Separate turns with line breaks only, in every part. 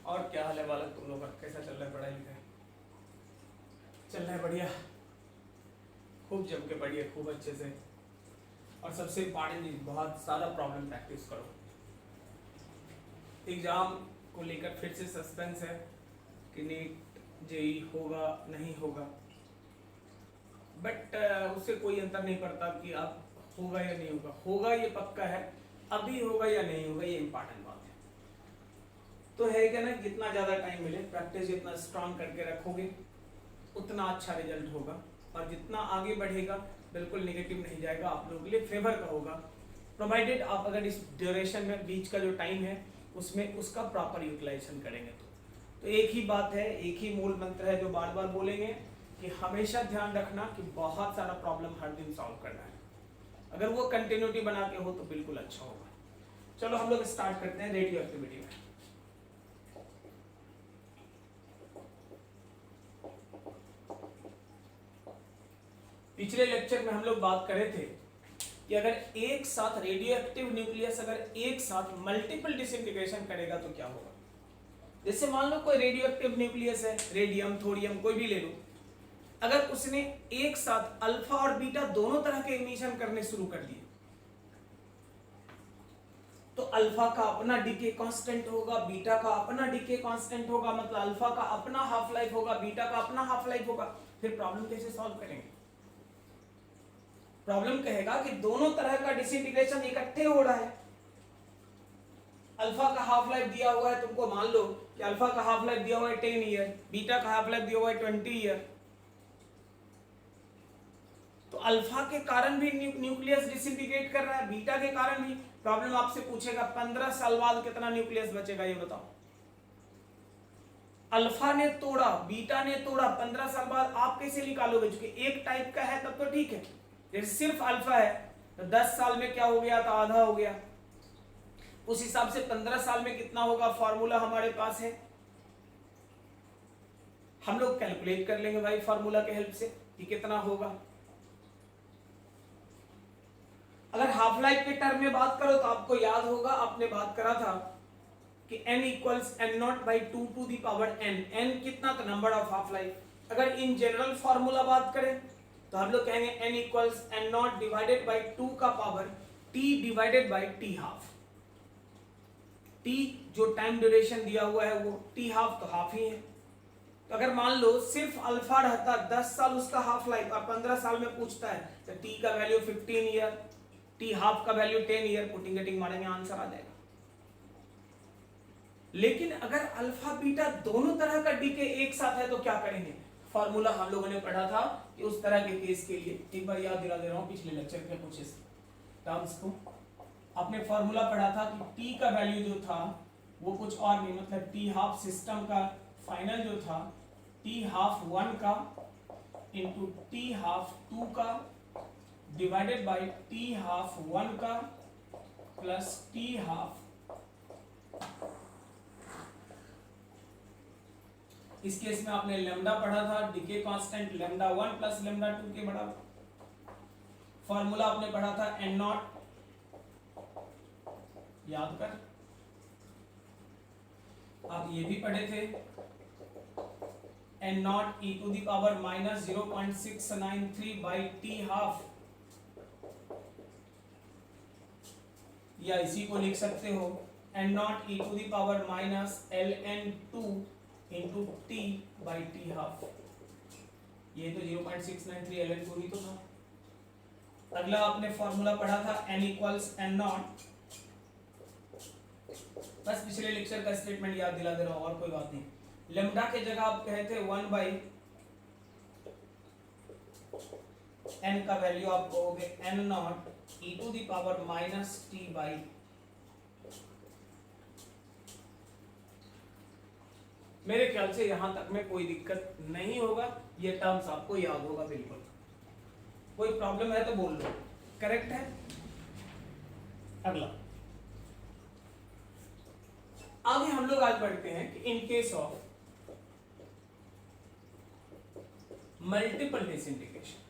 और क्या हाल है बालक, तुम लोग का कैसा चल रहा है पढ़ाई लिखाई? चल रहा है बढ़िया, खूब जम के पढ़िए, खूब अच्छे से। और सबसे इम्पॉर्टेंट चीज, बहुत सारा प्रॉब्लम प्रैक्टिस करो। एग्जाम को लेकर फिर से सस्पेंस है कि नीट जेई होगा नहीं होगा, बट उससे कोई अंतर नहीं पड़ता कि आप होगा या नहीं होगा। होगा ये पक्का है, अभी होगा या नहीं होगा ये इम्पॉर्टेंट बात है। तो है क्या ना, जितना ज़्यादा टाइम मिले, प्रैक्टिस जितना स्ट्रांग करके रखोगे उतना अच्छा रिजल्ट होगा, और जितना आगे बढ़ेगा बिल्कुल नेगेटिव नहीं जाएगा, आप लोगों के लिए फेवर का होगा, प्रोवाइडेड आप अगर इस ड्यूरेशन में, बीच का जो टाइम है उसमें उसका प्रॉपर यूटिलाइजेशन करेंगे। तो एक ही बात है, एक ही मूल मंत्र है जो बार बार बोलेंगे कि हमेशा ध्यान रखना कि बहुत सारा प्रॉब्लम हर दिन सॉल्व करना है। अगर वो कंटिन्यूटी बना के हो तो बिल्कुल अच्छा होगा। चलो हम लोग स्टार्ट करते हैं रेडियो एक्टिविटी में। पिछले लेक्चर में हम लोग बात कर रहे थे कि अगर एक साथ रेडियो एक्टिव न्यूक्लियस अगर एक साथ मल्टीपल डिसइंटीग्रेशन करेगा तो क्या होगा। जैसे मान लो कोई रेडियो एक्टिव न्यूक्लियस है, रेडियम, थोरियम, कोई भी ले लो, अगर उसने एक साथ अल्फा और बीटा दोनों तरह के इमिशन करने शुरू कर दिए तो अल्फा का अपना डीके कांस्टेंट होगा, बीटा का अपना डीके कांस्टेंट होगा, मतलब अल्फा का अपना हाफ लाइफ होगा, बीटा का अपना हाफ लाइफ होगा। फिर प्रॉब्लम कैसे सॉल्व करेंगे? प्रॉब्लम कहेगा कि दोनों तरह का डिसइंटीग्रेशन इकट्ठे हो रहा है। अल्फा का हाफ लाइफ दिया हुआ है, तुमको मान लो कि अल्फा का हाफ लाइफ दिया हुआ है 10 ईयर, बीटा का हाफ लाइफ दिया हुआ है 20 ईयर। तो अल्फा के कारण भी न्यूक्लियस डिसइंटीग्रेट कर रहा है, बीटा के कारण भी। प्रॉब्लम आपसे पूछेगा 15 साल बाद कितना न्यूक्लियस बचेगा, ये बताओ। अल्फा ने तोड़ा, बीटा ने तोड़ा, 15 साल बाद आप कैसे निकालोगे? क्योंकि एक टाइप का है तब तो ठीक है, जैसे सिर्फ अल्फा है तो 10 साल में क्या हो गया था, आधा हो गया। उस हिसाब से 15 साल में कितना होगा, फॉर्मूला हमारे पास है, हम लोग कैलकुलेट कर लेंगे भाई फॉर्मूला के हेल्प से कि कितना होगा। अगर हाफ लाइफ के टर्म में बात करो तो आपको याद होगा, आपने बात करा था कि n equals n not by 2 to the power n। n कितना था, नंबर ऑफ हाफ लाइफ। अगर इन जनरल फॉर्मूला बात करें तो हम लोग कहेंगे n equals n not divided by 2 का power t divided by t half. t जो टाइम ड्यूरेशन दिया हुआ है वो t हाफ, तो हाफ ही है। तो अगर मान लो सिर्फ अल्फा रहता 10 साल उसका हाफ लाइफ और 15 साल में पूछता है तो t का वैल्यू 15 ईयर, t हाफ का वैल्यू 10 ईयर, पुटिंग गेटिंग मारेंगे आंसर आ जाएगा। लेकिन अगर अल्फा बीटा दोनों तरह का डीके एक साथ है तो क्या करेंगे? फॉर्मूला हम लोगों ने पढ़ा था कि उस तरह के केस के लिए एक बार याद दिला दे रहा हूं, पिछले लेक्चर के कुछ टर्म्स को आपने फॉर्मूला पढ़ा था कि t का वैल्यू जो था वो कुछ और नहीं, मतलब t हाफ सिस्टम का फाइनल जो था t हाफ 1 का इंटू t हाफ 2 का डिवाइडेड बाई t हाफ 1 का प्लस t हाफ। इस केस में आपने लेमडा पढ़ा था, decay constant lambda 1 plus lambda 2 के बराबर। फॉर्मूला आपने पढ़ा था n नॉट, याद कर, आप ये भी पढ़े थे, n not e to the power minus 0.693 by t half, या इसी को लिख सकते हो n not e to the power minus ln2 into t by t half. ये तो 0.693 ln2 ही तो था। अगला आपने फॉर्मूला पढ़ा था n इक्वल्स n नॉट, बस पिछले लेक्चर का स्टेटमेंट याद दिला दे रहा हूं, और कोई बात नहीं। लेमडा के जगह आप कहे थे 1 बाई n का वैल्यू आप कहोगे n not e to the power minus t by. मेरे ख्याल से यहां तक में कोई दिक्कत नहीं होगा, ये टर्म्स आपको याद होगा बिल्कुल। कोई प्रॉब्लम है तो बोल लो, करेक्ट है। अगला आगे हम लोग आज बढ़ते हैं कि in case of multiple disintegration,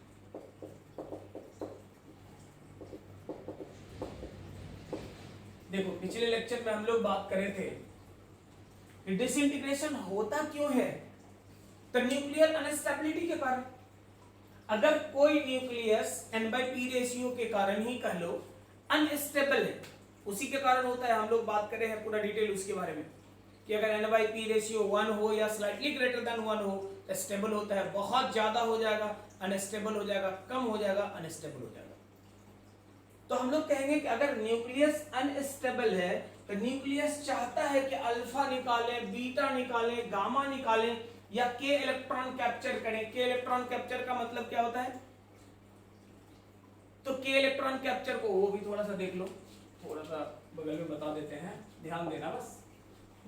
देखो पिछले लेक्चर में हम लोग बात कर रहे थे डिसइंटीग्रेशन होता क्यों है? तो न्यूक्लियर अनस्टेबिलिटी के कारण। अगर कोई न्यूक्लियस N/P रेशियो के कारण ही कह लो अनस्टेबल है, उसी के कारण होता है। हम लोग बात कर रहे हैं पूरा डिटेल उसके बारे में कि अगर N/P रेशियो 1 हो या स्लाइटली ग्रेटर देन 1 हो तो स्टेबल होता है, बहुत ज्यादा हो जाएगा अनस्टेबल हो जाएगा, कम हो जाएगा अनस्टेबल हो जाएगा। तो हम लोग कहेंगे कि अगर न्यूक्लियस अनस्टेबल है तो न्यूक्लियस चाहता है कि अल्फा निकाले, बीटा निकाले, गामा निकाले या के इलेक्ट्रॉन कैप्चर करें। के इलेक्ट्रॉन कैप्चर का मतलब क्या होता है? तो के इलेक्ट्रॉन कैप्चर को वो भी थोड़ा सा देख लो, थोड़ा सा बगल में बता देते हैं, ध्यान देना। बस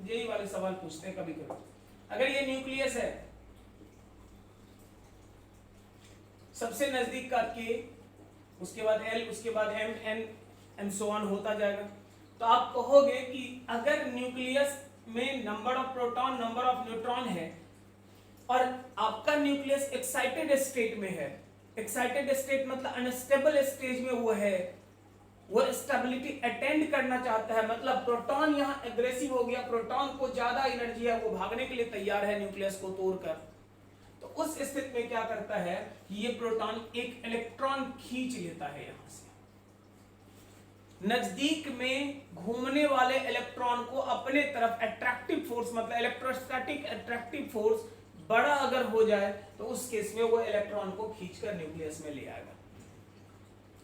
यही वाले सवाल पूछते हैं कभी कभी। अगर ये न्यूक्लियस है, सबसे नजदीक का के, उसके बाद एल, उसके बाद M, N and so on होता जाएगा, तो आप कहोगे कि अगर न्यूक्लियस में number of proton, number of neutron है और आपका न्यूक्लियस एक्साइटेड स्टेट में है, एक्साइटेड स्टेट मतलब अनस्टेबल स्टेज में वो है, वो स्टेबिलिटी अटेंड करना चाहता है, मतलब प्रोटॉन यहाँ एग्रेसिव हो गया, प्रोटॉन को ज्यादा एनर्जी है, वो भागने के लिए तैयार है न्यूक्लियस को तोड़कर, तो उस स्थिति में क्या करता है कि ये प्रोटॉन एक इलेक्ट्रॉन खींच लेता है यहां से, नजदीक में घूमने वाले इलेक्ट्रॉन को अपने तरफ। अट्रैक्टिव फोर्स मतलब इलेक्ट्रोस्टैटिक अट्रैक्टिव फोर्स बड़ा अगर हो जाए तो उस केस में वो इलेक्ट्रॉन को खींचकर न्यूक्लियस में ले आएगा।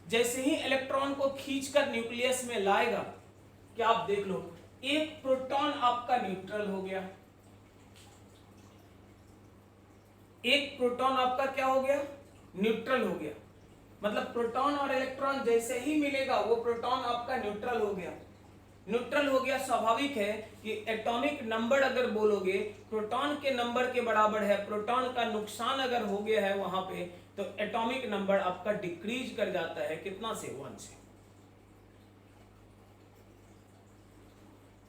जैसे ही इलेक्ट्रॉन को खींचकर न्यूक्लियस में लाएगा, क्या आप देख लो, एक प्रोटॉन आपका न्यूट्रल हो गया, एक प्रोटॉन आपका क्या हो गया? न्यूट्रल हो गया। मतलब प्रोटॉन और इलेक्ट्रॉन जैसे ही मिलेगा वो प्रोटॉन आपका न्यूट्रल हो गया। न्यूट्रल हो गया, स्वाभाविक है कि एटॉमिक नंबर अगर बोलोगे प्रोटॉन के नंबर के बराबर है, प्रोटॉन का नुकसान अगर हो गया है वहां पे, तो एटॉमिक नंबर आपका डिक्रीज कर जाता है, कितना से? 1 से।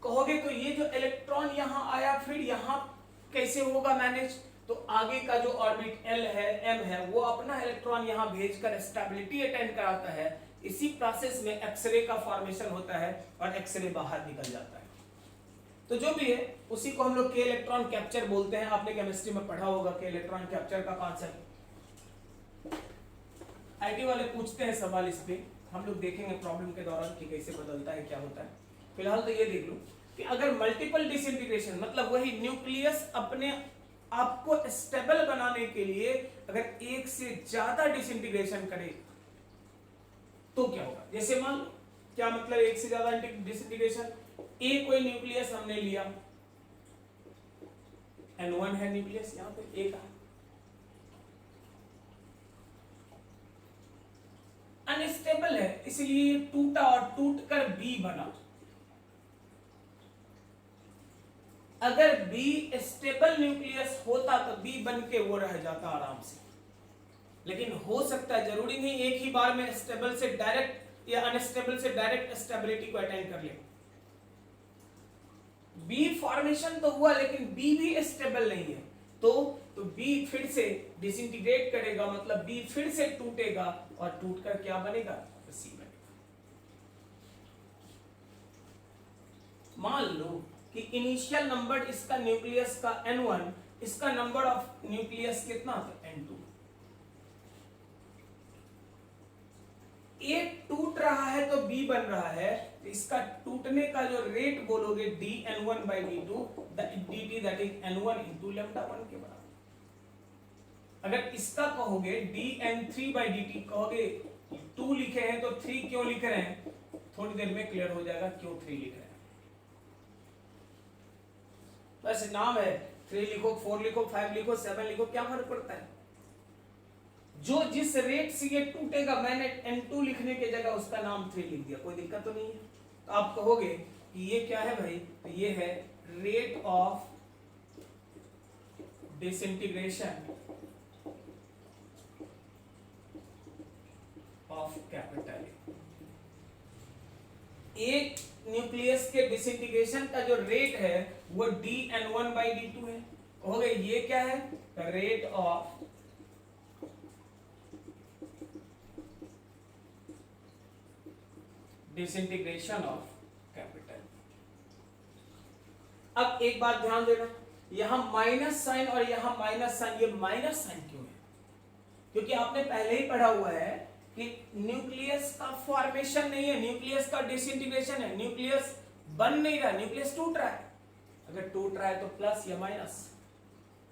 कहोगे तो ये जो इलेक्ट्रॉन यहां आया फिर यहां कैसे होगा मैनेज? तो आगे का जो ऑर्बिट एल है, एम है, वो अपना इलेक्ट्रॉन यहां भेजकर स्टेबिलिटी अटेंड कराता है। इसी प्रोसेस में एक्सरे का फॉर्मेशन होता है और एक्सरे बाहर निकल जाता है। तो जो भी है उसी को हम लोग के इलेक्ट्रॉन कैप्चर बोलते हैं। आपने केमिस्ट्री में पढ़ा होगा के इलेक्ट्रॉन कैप्चर का कॉन्सेप्ट। आईटी वाले पूछते हैं सवाल इस पे, हम लोग देखेंगे प्रॉब्लम के दौरान कि कैसे बदलता है, क्या होता है। फिलहाल तो ये देख लो कि अगर मल्टीपल डिसइंटीग्रेशन मतलब वही न्यूक्लियस अपने आपको स्टेबल बनाने के लिए अगर एक से ज्यादा डिसइंटीग्रेशन करे तो क्या होगा? जैसे मान लो, क्या मतलब एक से ज्यादा डिसइंटीग्रेशन? ए कोई न्यूक्लियस हमने लिया, N1 है न्यूक्लियस, यहां पे ए का अनस्टेबल है, इसलिए टूटा और टूटकर बी बना। अगर बी स्टेबल न्यूक्लियस होता तो बी बन के वो रह जाता आराम से, लेकिन हो सकता है, जरूरी नहीं एक ही बार में स्टेबल से डायरेक्ट या अनस्टेबल से डायरेक्ट स्टेबिलिटी को अटेंड कर ले। बी फॉर्मेशन तो हुआ लेकिन बी भी स्टेबल नहीं है, तो बी फिर से डिसइंटीग्रेट करेगा, मतलब बी फिर से टूटेगा और टूटकर क्या बनेगा? सी बनेगा। मान लो कि इनिशियल नंबर इसका न्यूक्लियस का N1, इसका नंबर ऑफ न्यूक्लियस कितना था? N2। ए टूट रहा है तो बी बन रहा है, तो इसका टूटने का जो रेट बोलोगे dN1/d2, dt that is N1 into λ1 के बराबर। अगर इसका कहोगे dN3/dt, कहोगे 2 लिखे हैं तो 3 क्यों लिख रहे हैं? थोड़ी देर में क्लियर हो जाएगा क्यों 3 लिख रहे हैं। बस नाम है, 3 लिखो, 4 लिखो, 5 लिखो, 7 लिखो, क्या फर्क पड़ता है? जो जिस रेट से ये टूटेगा, मैंने N2 लिखने के जगह उसका नाम 3 लिख दिया, कोई दिक्कत तो नहीं है। तो आप कहोगे कि ये क्या है भाई? तो ये है rate of disintegration of capital A. एक न्यूक्लियस के डिसइंटीग्रेशन का जो रेट है वो dN1/d2 है। कहोगे ये क्या है? Rate of disintegration of capital. अब एक बात ध्यान देना, यहां माइनस साइन और यहां माइनस साइन, ये माइनस साइन क्यों है? क्योंकि आपने पहले ही पढ़ा हुआ है कि न्यूक्लियस का फॉर्मेशन नहीं है, न्यूक्लियस का डिसइंटीग्रेशन है, न्यूक्लियस बन नहीं रहा, न्यूक्लियस टूट रहा है। अगर टूट रहा है तो प्लस या माइनस,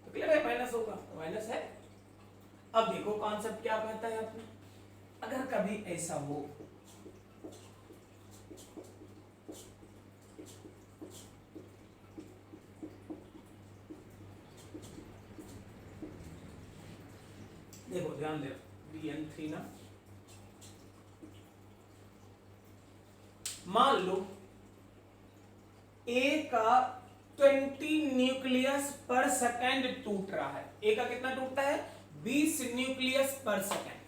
तो क्लियर है माइनस होगा, तो माइनस है। अब देखो कॉन्सेप्ट क्या कहता है अपने, अगर कभी ऐसा हो देखो ध्यान दे, Bn3 ना, मान लो ए का 20 न्यूक्लियस पर सेकेंड टूट रहा है। ए का कितना टूटता है? 20 न्यूक्लियस पर सेकेंड,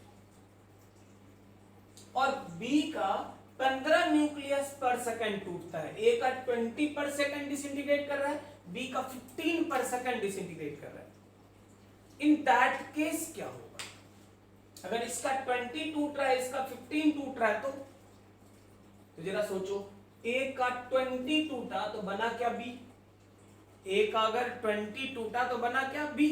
और बी का 15 न्यूक्लियस पर सेकेंड टूटता है। ए का 20 पर सेकेंड डिसइंटीग्रेट कर रहा है, बी का 15 पर सेकेंड डिसइंटीग्रेट कर रहा है। इन दैट केस क्या होगा? अगर इसका 20 टूट रहा है, इसका 15 टूट रहा है, तो जरा सोचो, ए का 20 टूटा तो बना क्या? बी। ए का अगर 20 टूटा तो बना क्या? बी।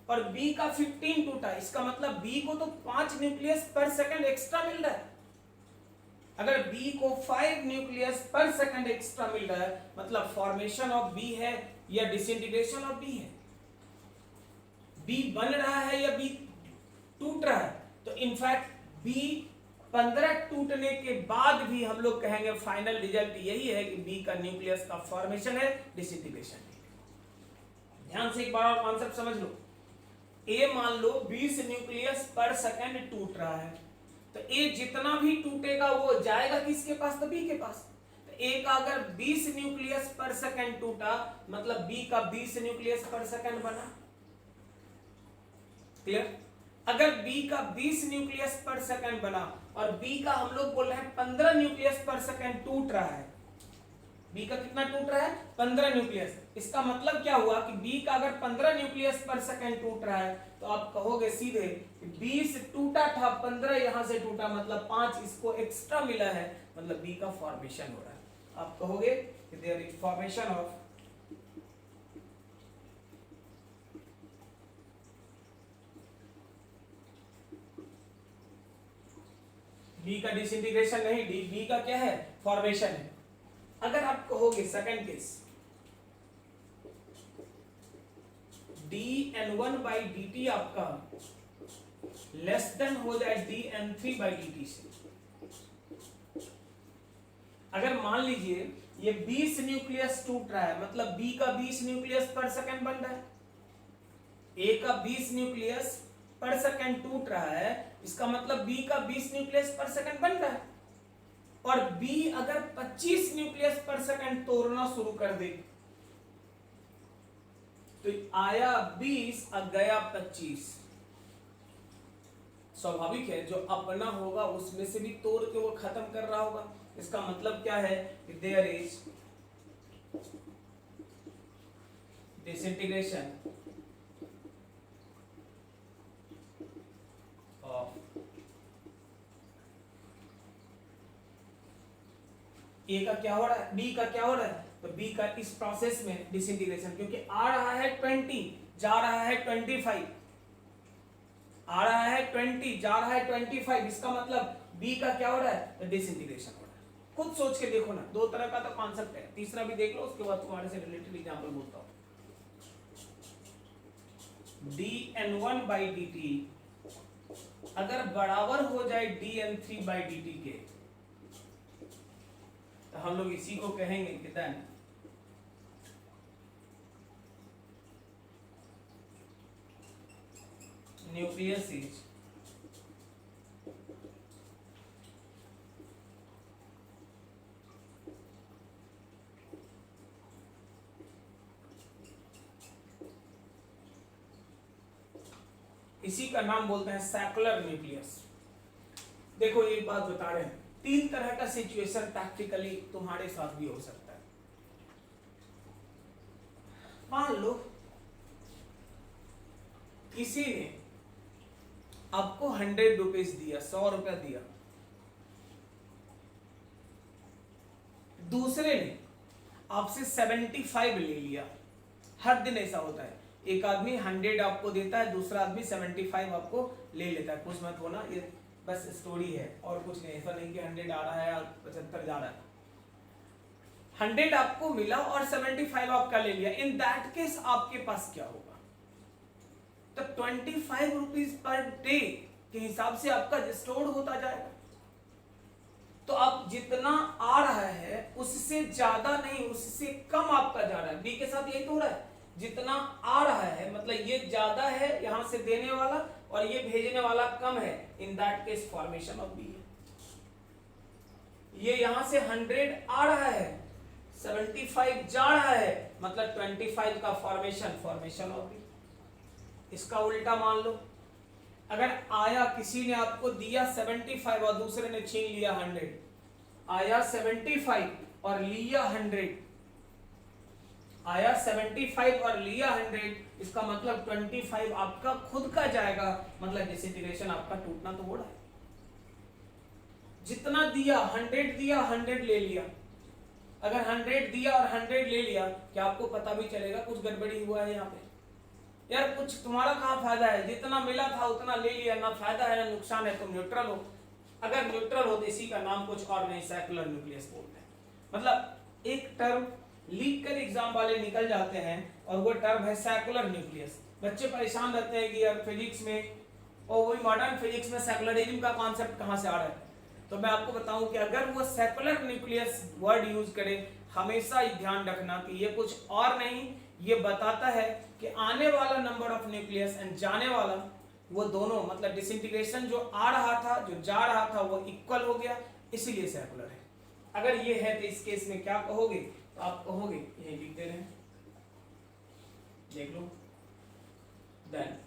और बी का 15 टूटा, इसका मतलब बी को तो 5 न्यूक्लियस पर सेकंड एक्स्ट्रा मिल रहा है। अगर बी को 5 न्यूक्लियस पर सेकंड एक्स्ट्रा मिल रहा है, मतलब फॉर्मेशन ऑफ बी है या डिसइंटीग्रेशन ऑफ बी है? बी बन रहा है या बी टूट रहा है? तो इनफैक्ट बी 15 टूटने के बाद भी हम लोग कहेंगे फाइनल रिजल्ट यही है कि बी का न्यूक्लियस का फॉर्मेशन है, डिसइंटीग्रेशन। ध्यान से एक बार और कॉन्सेप्ट समझ लो। ए मान लो 20 न्यूक्लियस पर सेकंड टूट रहा है, तो ए जितना भी टूटेगा वो जाएगा किसके पास? तो बी के पास। तो ए का अगर 20 न्यूक्लियस पर सेकंड टूटा, मतलब बी का 20 न्यूक्लियस पर सेकंड बना। क्लियर? अगर बी का 20 न्यूक्लियस पर सेकंड बना और बी का हम लोग बोल रहे हैं 15 न्यूक्लियस पर सेकंड टूट रहा है, बी का कितना टूट रहा है? 15 न्यूक्लियस। इसका मतलब क्या हुआ कि बी का अगर 15 न्यूक्लियस पर सेकंड टूट रहा है, तो आप कहोगे सीधे 20 टूटा था, 15 यहां से टूटा, मतलब 5 इसको एक्स्ट्रा मिला है, मतलब बी का फॉर्मेशन हो रहा है। आप कहोगे कि there is formation of B का डिसइंटीग्रेशन नहीं, बी का क्या है? फॉर्मेशन है। अगर आप कहोगे second case, dn1 by dt आपका लेस देन हो जाए dn3 बाई dt से। अगर मान लीजिए ये 20 न्यूक्लियस टूट रहा है, मतलब बी का 20 न्यूक्लियस पर सेकंड बन रहा है, ए का 20 न्यूक्लियस पर सेकंड टूट रहा है, इसका मतलब बी का 20 न्यूक्लियस पर सेकंड बन रहा है। और बी अगर 25 न्यूक्लियस पर सेकंड तोड़ना शुरू कर दे, तो आया 20 और गया 25। स्वाभाविक है जो अपना होगा उसमें से भी तोड़ के वो खत्म कर रहा होगा। इसका मतलब क्या है कि देयर इज डिसइंटीग्रेशन ऑफ ए का क्या हो रहा है, बी का क्या हो रहा है, तो बी का इस प्रोसेस में डिसइंटीग्रेशन, क्योंकि आ रहा है 20, जा रहा है 25, आ रहा है 20, जा रहा है 25, इसका मतलब बी का क्या हो रहा है, तो डिसइंटीग्रेशन हो रहा है। खुद सोच के देखो ना, दो तरह का तो कॉन्सेप्ट है, तीसरा भी देख लो, उसके बाद तुम्हारे से रिलेटेड एग्जांपल बोलता हूं। dn1 बाई dt अगर बराबर हो जाए dn3 बाई dt के, तो हम लोग इसी को कहेंगे कि देन न्यूक्लियस इज इसी का नाम बोलते हैं सैकुलर न्यूक्लियस। देखो ये बात बता रहे हैं, 3 तरह का सिचुएशन प्रैक्टिकली तुम्हारे साथ भी हो सकता है। मान लो किसी ने आपको 100 रुपीज दिया, 100 रुपया दिया, दूसरे ने आपसे 75 ले लिया, हर दिन ऐसा होता है, एक आदमी 100 आपको देता है, दूसरा आदमी 75 आपको ले लेता है, कुछ मत होना, ये बस स्टोरी है और कुछ नहीं, ऐसा नहीं कि 100 आ रहा है और 75 जा रहा है। 100 आपको मिला और 75 आपका ले लिया, इन दैट केस आपके पास क्या होगा, तो 25 रुपीज पर डे के हिसाब से आपका स्टोर होता जाएगा। तो आप जितना आ रहा है उससे ज्यादा नहीं, उससे कम आपका जा रहा है, बी के साथ यही तो हो रहा है, जितना आ रहा है मतलब ये ज्यादा है यहां से देने वाला और ये भेजने वाला कम है, in that case formation of B है। ये यहां से 100 आ रहा है, 75 जा रहा है, मतलब 25 का फॉर्मेशन ऑफ बी। इसका उल्टा मान लो, अगर आया किसी ने आपको दिया 75 और दूसरे ने छीन लिया 100, आया 75 और लिया 100, आया 75 और लिया 100, इसका मतलब 25 आपका खुद का जाएगा, मतलब डिसइंटीग्रेशन आपका टूटना तो हो रहा है। जितना दिया 100 दिया 100 ले लिया, अगर 100 दिया और 100 ले लिया, क्या आपको पता भी चलेगा कुछ गड़बड़ी हुआ है यहाँ पे? यार कुछ तुम्हारा कहाँ फायदा है, जितना मिला था उतना ले लिया, ना फायदा है ना नुकसान है, तुम न्यूट्रल हो। अगर न्यूट्रल हो तो इसी का नाम कुछ और नहीं, सेकुलर न्यूक्लियस बोलते हैं। मतलब एक टर्म लीक कर एग्जाम वाले निकल जाते हैं और वो टर्म है सेकुलर न्यूक्लियस। बच्चे परेशान रहते हैं कि यार फिजिक्स में और वही मॉडर्न फिजिक्स में सेकुलरिज्म का कॉन्सेप्ट कहाँ से आ रहा है, तो मैं आपको बताऊं कि अगर वो सेकुलर न्यूक्लियस वर्ड यूज करे, हमेशा ध्यान रखना कि ये कुछ और नहीं, ये बताता है कि आने वाला नंबर ऑफ न्यूक्लियस एंड जाने वाला, वो दोनों मतलब डिसइंटीग्रेशन जो आ रहा था जो जा रहा था वो इक्वल हो गया, इसीलिए सेकुलर है। अगर ये है तो इस केस में क्या कहोगे, तो आप कहोगे यही लिख दे रहे हैं, देख लो, देन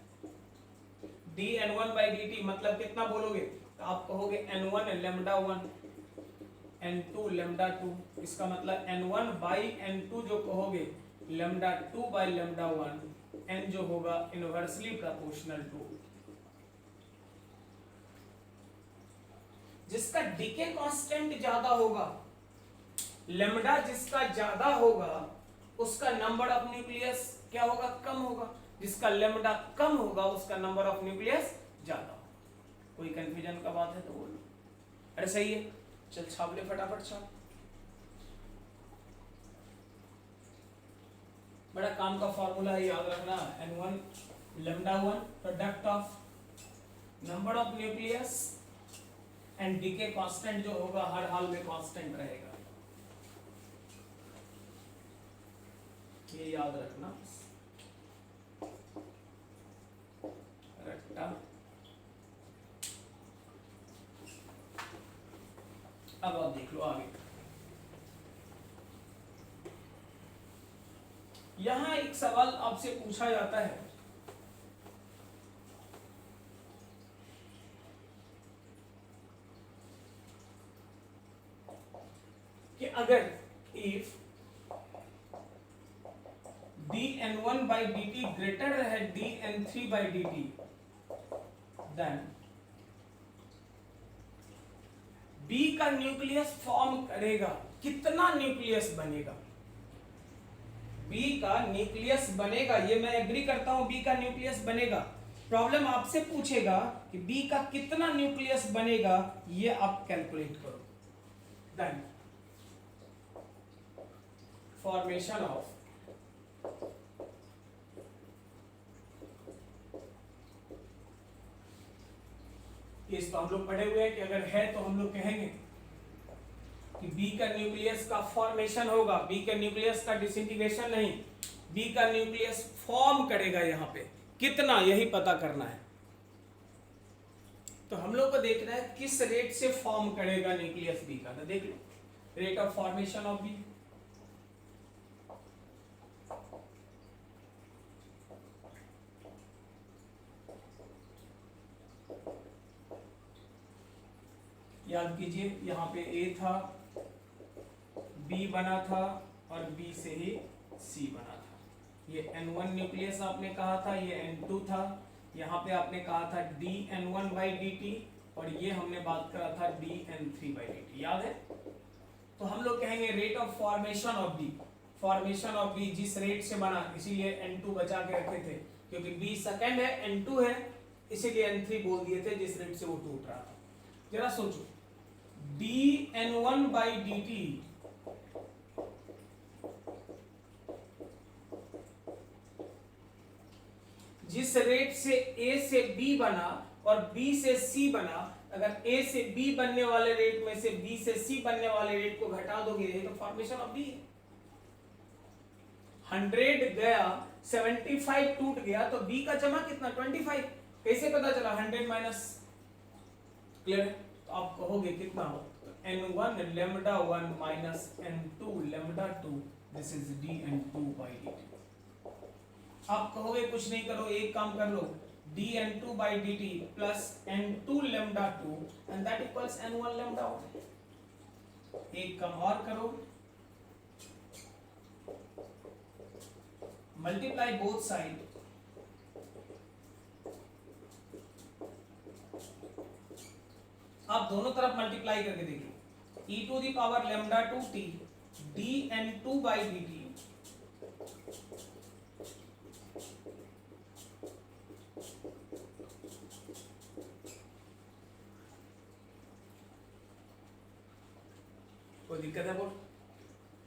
dN1/dt मतलब कितना बोलोगे, तो आप कहोगे N1 λ1 N2 λ2, इसका मतलब N1/N2 जो कहोगे λ2/λ1, N जो होगा इनवर्सली प्रोपोर्शनल टू, जिसका डीके कांस्टेंट ज्यादा होगा, लैम्डा जिसका ज्यादा होगा उसका नंबर ऑफ न्यूक्लियस क्या होगा, कम होगा, जिसका लैम्डा कम होगा उसका नंबर ऑफ न्यूक्लियस ज्यादा होगा। कोई कंफ्यूजन का बात है तो बोलो। अरे सही है, चल छाप ले फटाफट छाप, बड़ा काम का फॉर्मूला है, याद रखना, N1 λ1 product of number of nucleus and decay constant जो होगा हर हाल में कांस्टेंट रहेगा, ये याद रखना रट्टा। अब आप देख लो आगे, यहां एक सवाल आपसे पूछा जाता है कि अगर इफ dN1/dt ग्रेटर है dN3/dt, देन B का न्यूक्लियस फॉर्म करेगा, कितना न्यूक्लियस बनेगा, B का न्यूक्लियस बनेगा, ये मैं एग्री करता हूं, B का न्यूक्लियस बनेगा। प्रॉब्लम आपसे पूछेगा कि B का कितना न्यूक्लियस बनेगा, ये आप कैलकुलेट करो। देन फॉर्मेशन ऑफ केस तो हम लोग पढ़े हुए हैं कि अगर है तो हम लोग कहेंगे कि बी का न्यूक्लियस का फॉर्मेशन होगा, बी का न्यूक्लियस का डिसइंटीग्रेशन नहीं, बी का न्यूक्लियस फॉर्म करेगा, यहां पे कितना यही पता करना है। तो हम लोग को देखना है किस रेट से फॉर्म करेगा न्यूक्लियस बी का, तो देख लो, rate of formation of B, याद कीजिए यहाँ पे A था, B बना था और B से ही C बना था, ये N1 न्यूक्लियस आपने कहा था, ये N2 था, यहाँ पे आपने कहा था dN1/dt और ये हमने बात करा था dN3/dt, याद है। तो हम लोग कहेंगे rate of formation of B, formation of B जिस रेट से बना, इसीलिए N2 बचा के रखे थे, क्योंकि बी सेकंड है, N2 है, इसीलिए N3 बोल दिए थे जिस रेट से वो टूट रहा था। जरा सोचो, dN1/dt जिस रेट से A से B बना और B से C बना, अगर A से B बनने वाले रेट में से B से C बनने वाले रेट को घटा दोगे तो फॉर्मेशन ऑफ B है। 100 गया, 75 टूट गया, तो B का जमा कितना 25। कैसे पता चला? 100 माइनस। क्लियर है? तो आप कहोगे कितना हो? N1 lambda 1 minus N2 lambda 2, this is dN2/dt। आप कहोगे कुछ नहीं करो, एक काम कर लो, dN2/dt plus N2 lambda 2 and that equals N1 lambda 1। एक काम और करो, मल्टीप्लाई बोथ साइड, आप दोनों तरफ मल्टीप्लाई करके देखिए, e to the power lambda 2t dN2/dt कोई दिक्कत है बोल?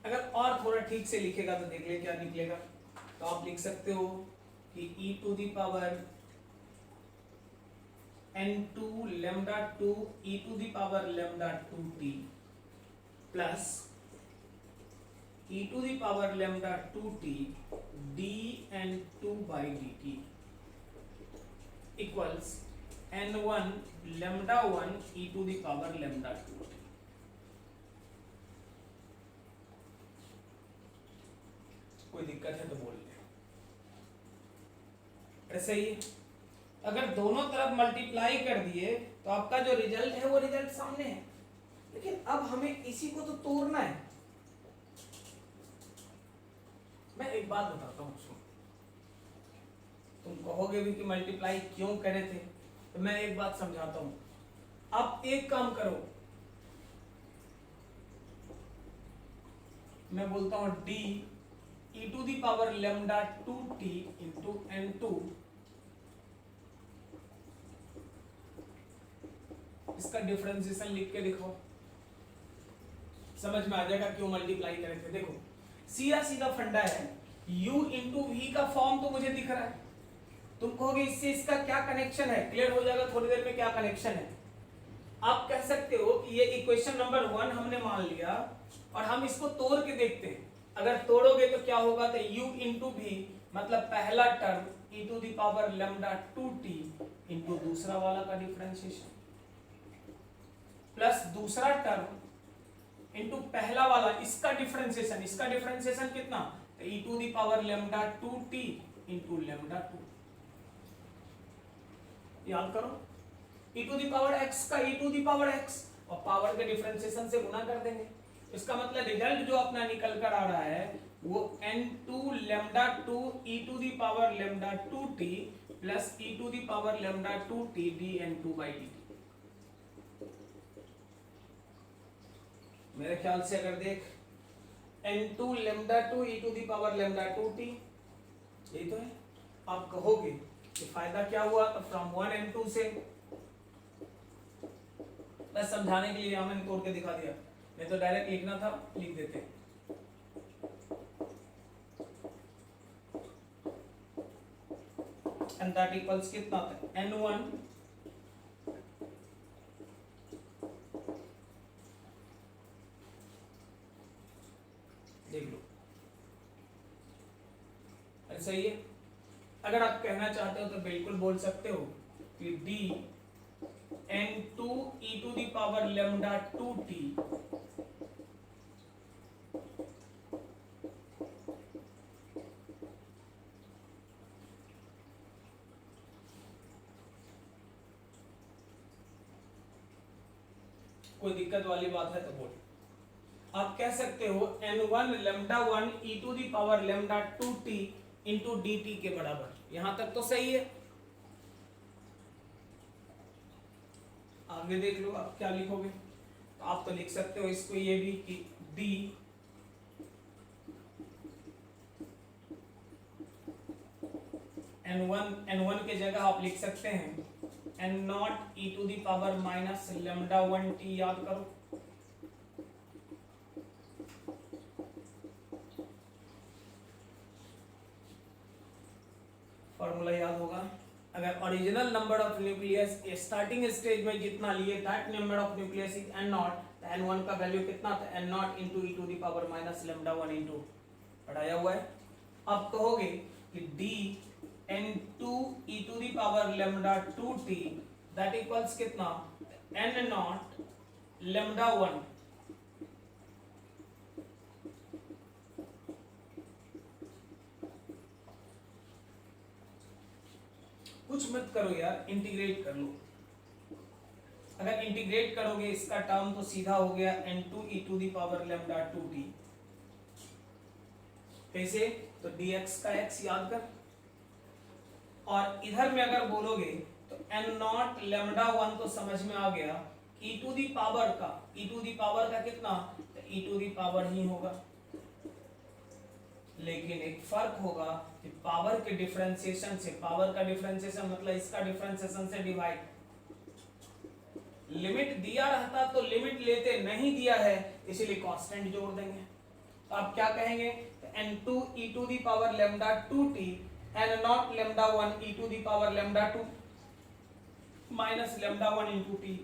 अगर और थोड़ा ठीक से लिखेगा तो देख ले क्या निकलेगा। तो आप लिख सकते हो कि e to the power N2 lambda 2 e to the power lambda 2t plus e to the power lambda 2t dN2/dt equals N1 lambda 1 e to the power lambda 2t। कोई दिक्कत है तो बोल ले। ऐसे ही अगर दोनों तरफ मल्टीप्लाई कर दिए तो आपका जो रिजल्ट है वो रिजल्ट सामने है, लेकिन अब हमें इसी को तो तोड़ना है। मैं एक बात बताता हूँ, सुनो, तुम कहोगे भी कि मल्टीप्लाई क्यों करे थे, तो मैं एक बात समझाता हूँ। आप एक काम करो, मैं बोलता हूँ d e to the power lambda 2t into N2, इसका डिफरेंशिएशन लिख के दिखाओ, समझ में आ जाएगा क्यों मल्टीप्लाई करे थे। देखो सीधा सीधा फंडा है, u into v का फॉर्म तो मुझे दिख रहा है, तुम कहोगे इससे इसका क्या कनेक्शन है, क्लियर हो जाएगा थोड़ी देर में क्या कनेक्शन है। आप कह सकते हो कि ये इक्वेशन नंबर 1 हमने मान लिया और हम इसको तोड़ के देखते हैं। अगर तोड़ोगे तो क्या होगा, तो u into v मतलब पहला term e to the power lambda 2t into दूसरा वाला का डिफरेंशिएशन प्लस दूसरा टर्म इंटू पहला वाला इसका डिफरेंशिएशन। इसका डिफरेंशिएशन कितना, तो e to the power lambda 2t into lambda 2। याद करो, e to the power x का e to the power x और पावर के डिफरेंशिएशन से गुना कर देंगे। इसका मतलब रिजल्ट जो अपना निकल कर आ रहा है वो n2 lambda 2 e to the power lambda 2t plus e to the power lambda 2t dN2/dt। मेरे ख्याल से अगर देख n2 lambda 2 e to the power lambda 2t, यही तो है। आप कहोगे कि फायदा क्या हुआ, तो फ्रॉम 1 n2 से, बस समझाने के लिए यहां मैंने तोड़ के दिखा दिया, नहीं तो डायरेक्ट लिखना था, लिख देते। एंड दैट इक्वल्स कितना होता है, n1 देख लो, ऐसा ही है। अगर आप कहना चाहते हो तो बिल्कुल बोल सकते हो कि d n2 e to the power lambda 2t कोई दिक्कत वाली बात है तो बोल। आप कह सकते हो n1 lambda 1 e to the power lambda 2t into dt के बराबर। यहां तक तो सही है। आगे देख लो आप क्या लिखोगे, तो आप तो लिख सकते हो इसको ये भी कि d n1 के जगह आप लिख सकते हैं n not e to the power minus lambda 1t। याद करो, फॉर्मूला याद होगा। अगर original number of nucleus starting stage में जितना लिए that number of nucleus is n not, तो n1 का वैल्यू कितना था n not into e to the power minus lambda 1 into पढ़ाया हुआ है। अब कहोगे कि d n2 e to the power lambda 2t that equals कितना n नॉट लेमडा 1। कुछ मत करो यार, इंटीग्रेट कर लो। अगर इंटीग्रेट करोगे इसका टर्म तो सीधा हो गया n2 e to the power lambda 2t। कैसे? तो dx का x याद कर, और इधर में अगर बोलोगे तो n नॉट लेमडा 1 तो समझ में आ गया, e टू दी पावर का कितना, तो e टू दी पावर ही होगा। लेकिन एक फर्क होगा कि पावर के डिफरेंशिएशन से, पावर का डिफरेंशिएशन मतलब इसका डिफरेंशिएशन से डिवाइड। लिमिट दिया रहता तो लिमिट लेते, नहीं दिया है इसीलिए कांस्टेंट जोड़ देंगे। तो आप क्या कहेंगे, n2 e to the power lambda 2t n not lambda 1 e to the power lambda 2 minus lambda 1 into t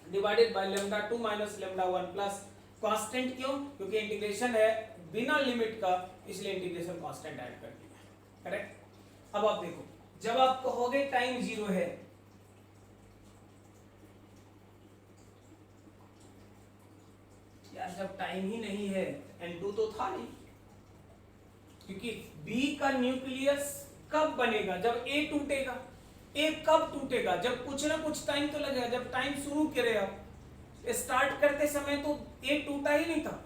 divided by lambda 2 minus lambda 1 plus constant. क्यों? क्योंकि इंटीग्रेशन है बिना लिमिट का, इसलिए इंटीग्रेशन कांस्टेंट ऐड कर दिया। Correct. अब आप देखो, जब आप कहोगे टाइम 0 है, यार जब टाइम ही नहीं है n2 तो था नहीं, क्योंकि B का न्यूक्लियस कब बनेगा, जब A टूटेगा। A कब टूटेगा, जब कुछ ना कुछ टाइम तो लगेगा। जब टाइम शुरू करे, आप स्टार्ट करते समय तो A टूटा ही नहीं था।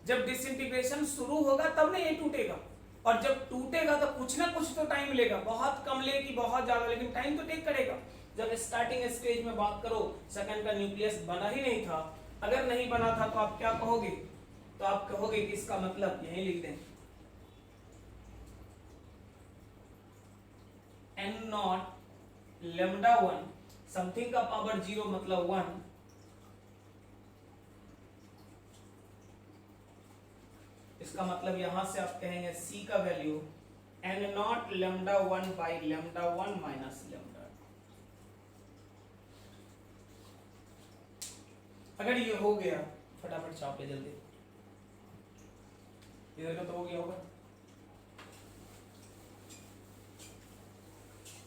जब डिसइंटीग्रेशन शुरू होगा तब ना A टूटेगा, और जब टूटेगा तो कुछ ना कुछ तो टाइम लेगा, बहुत कम ले कि बहुत ज्यादा, लेकिन टाइम तो टेक करेगा। जब स्टार्टिंग स्टेज में बात करो, सेकंड का न्यूक्लियस बना ही नहीं था। अगर नहीं बना था तो आप क्या कहोगे, तो आप कहोगे कि इसका मतलब यही लिख दें n नॉट लेमडा 1 समथिंग का पावर 0 मतलब 1 इसका मतलब यहां से आप कहेंगे c का value n not lambda 1 by lambda 1 minus lambda. अगर ये हो गया, फटाफट छाप ले जल्दी, इधर का तो हो गया होगा।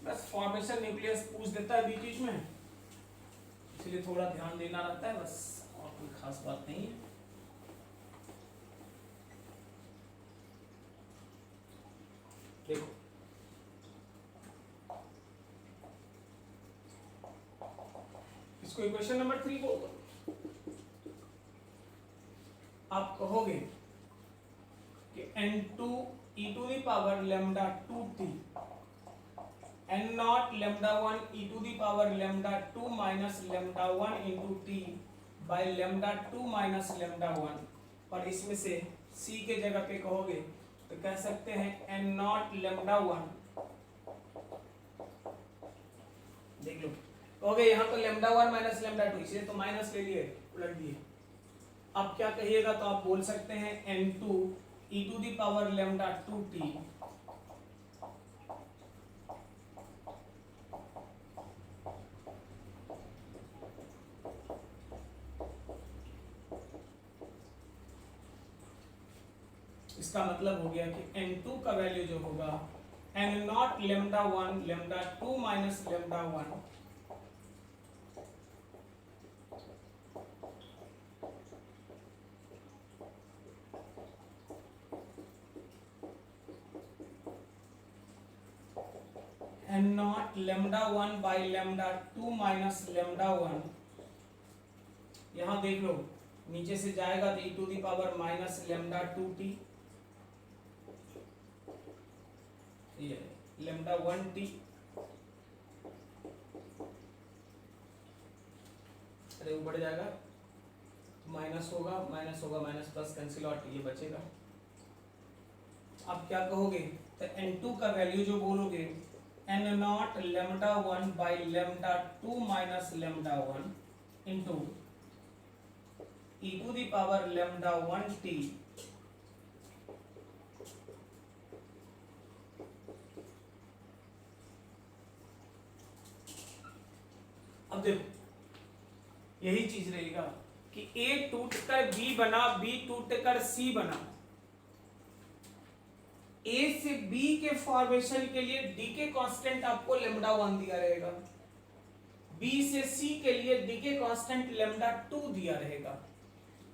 बस फॉर्मेशन न्यूक्लियस पूछ देता है बीच में, इसलिए थोड़ा ध्यान देना रहता है, बस और कोई खास बात नहीं है। देखो इसको इक्वेशन नंबर 3 बोल दो। आप कहोगे कि n2 e to the power lambda 2t n not lambda 1 e to the power lambda 2 minus lambda 1 into t by lambda 2 minus lambda 1, और इसमें से c के जगह पे कहोगे तो कह सकते हैं n नॉट लेमडा 1। देख लो, कहोगे यहाँ तो लेमडा 1 माइनस लेमडा 2, इसलिए तो माइनस ले लिए, उलट दिए। अब क्या कहिएगा, तो आप बोल सकते हैं n2 e to the power lambda 2t इसका मतलब हो गया कि n2 का वैल्यू जो होगा n not lambda 1 lambda 2 minus lambda 1 n not lambda 1 by lambda 2 minus lambda 1। यहां देख लो, नीचे से जाएगा तो e to the power minus lambda 2t, ये लेमडा 1t, अरे वो बढ़ जाएगा, माइनस होगा माइनस होगा, माइनस प्लस कैंसिल आउट, ये बचेगा। आप क्या कहोगे, तो n2 का वैल्यू जो बोलोगे n not lambda 1 by lambda 2 minus lambda 1 into e to the power lambda 1 t। अब देखो यही चीज रहेगा कि A टूटकर B बना, B टूटकर C बना। A से B के फॉर्मेशन के लिए D के कांस्टेंट आपको लेमडा 1 दिया रहेगा, B से C के लिए D के कांस्टेंट लेमडा 2 दिया रहेगा।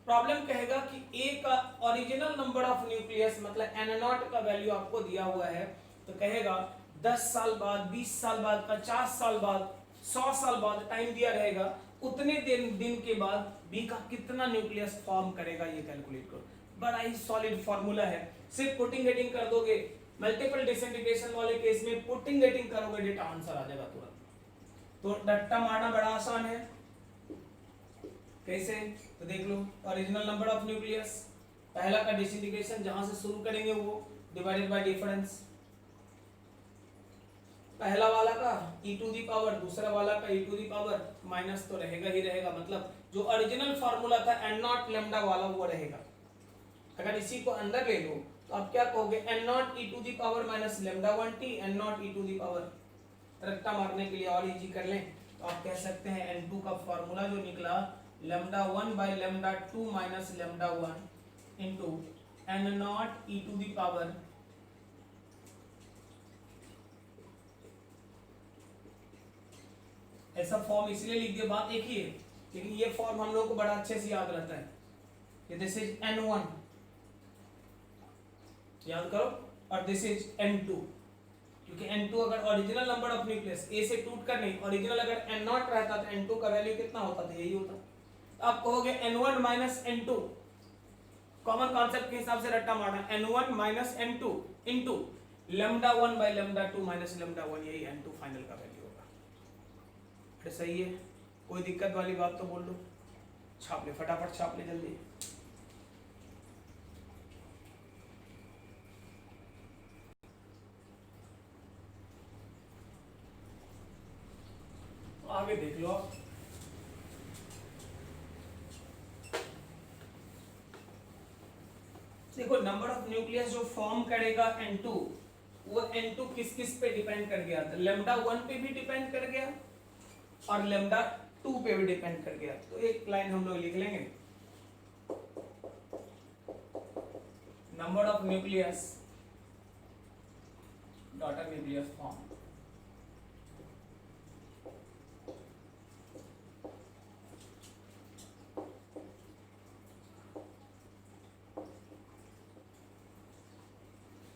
प्रॉब्लम कहेगा कि A का ओरिजिनल नंबर ऑफ न्यूक्लियस मतलब n0 का वैल्यू आपको दिया हुआ है, तो कहेगा 10 साल बाद, 20 साल बाद, 50 साल बाद, 100 साल बाद टाइम दिया रहेगा, उतने दिन के बाद B का कितना न्यूक्लियस फॉर्म करेगा ये कैलकुलेट करो। बड़ा ही सॉलिड फॉर्मूला है, सिर्फ पुटिंग गेटिंग कर दोगे। मल्टीपल डिसइंटीग्रेशन वाले केस में पुटिंग गेटिंग करोगे डेटा आंसर आ जाएगा तुरंत। तो रट्टा मारना बड़ा आसान है। कैसे, तो देख लो, ओरिजिनल नंबर ऑफ न्यूक्लियस, पहला का डिसइंटीग्रेशन जहां से शुरू करेंगे वो डिवाइडेड बाय डिफरेंस, पहला वाला का e टू दी पावर, दूसरा वाला का e to the power, minus तो रहेगा ही रहेगा, मतलब जो ओरिजिनल फार्मूला था n नॉट लेमडा वाला वो रहेगा। अगर इसी को अंदर ले लो तो आप क्या कहोगे, n not e to the power minus lambda 1 t, n not e to the power. रट्टा मारने के लिए और इजी कर लें तो आप कह सकते हैं n2 का फार्मूला जो निकला lambda 1 by lambda 2 minus lambda 1 into n not e to the power ऐसा फॉर्म इसलिए लिख दिया, बात एक ही है, लेकिन ये फॉर्म हम लोगों को बड़ा अच्छे से याद रहता है। ये दिस इज n1 याद करो और दिस इज n2, क्योंकि n2 अगर original number of nucleus a से टूट कर नहीं, ओरिजिनल अगर n0 रहता तो n2 का वैल्यू कितना होता था, यही होता। तो आप कहोगे n1 minus n2, common concept के हिसाब से रट्टा मारना, n1 minus n2 into lambda 1 by lambda 2 minus lambda 1, यही n2 फाइनल का वैल्यू होगा। तो सही है, कोई दिक्कत वाली बात तो बोल दो, छाप ले फटाफट, छाप ले जल्दी। तो आगे देख लो आप, देखो नंबर ऑफ न्यूक्लियस जो फॉर्म करेगा n2, वो n2 किस किस पे डिपेंड कर गया, तो लेमडा 1 पे भी डिपेंड कर गया और लेमडा 2 पे भी डिपेंड कर गया। तो एक लाइन हम लोग लिख लेंगे, number of nucleus daughter nucleus form,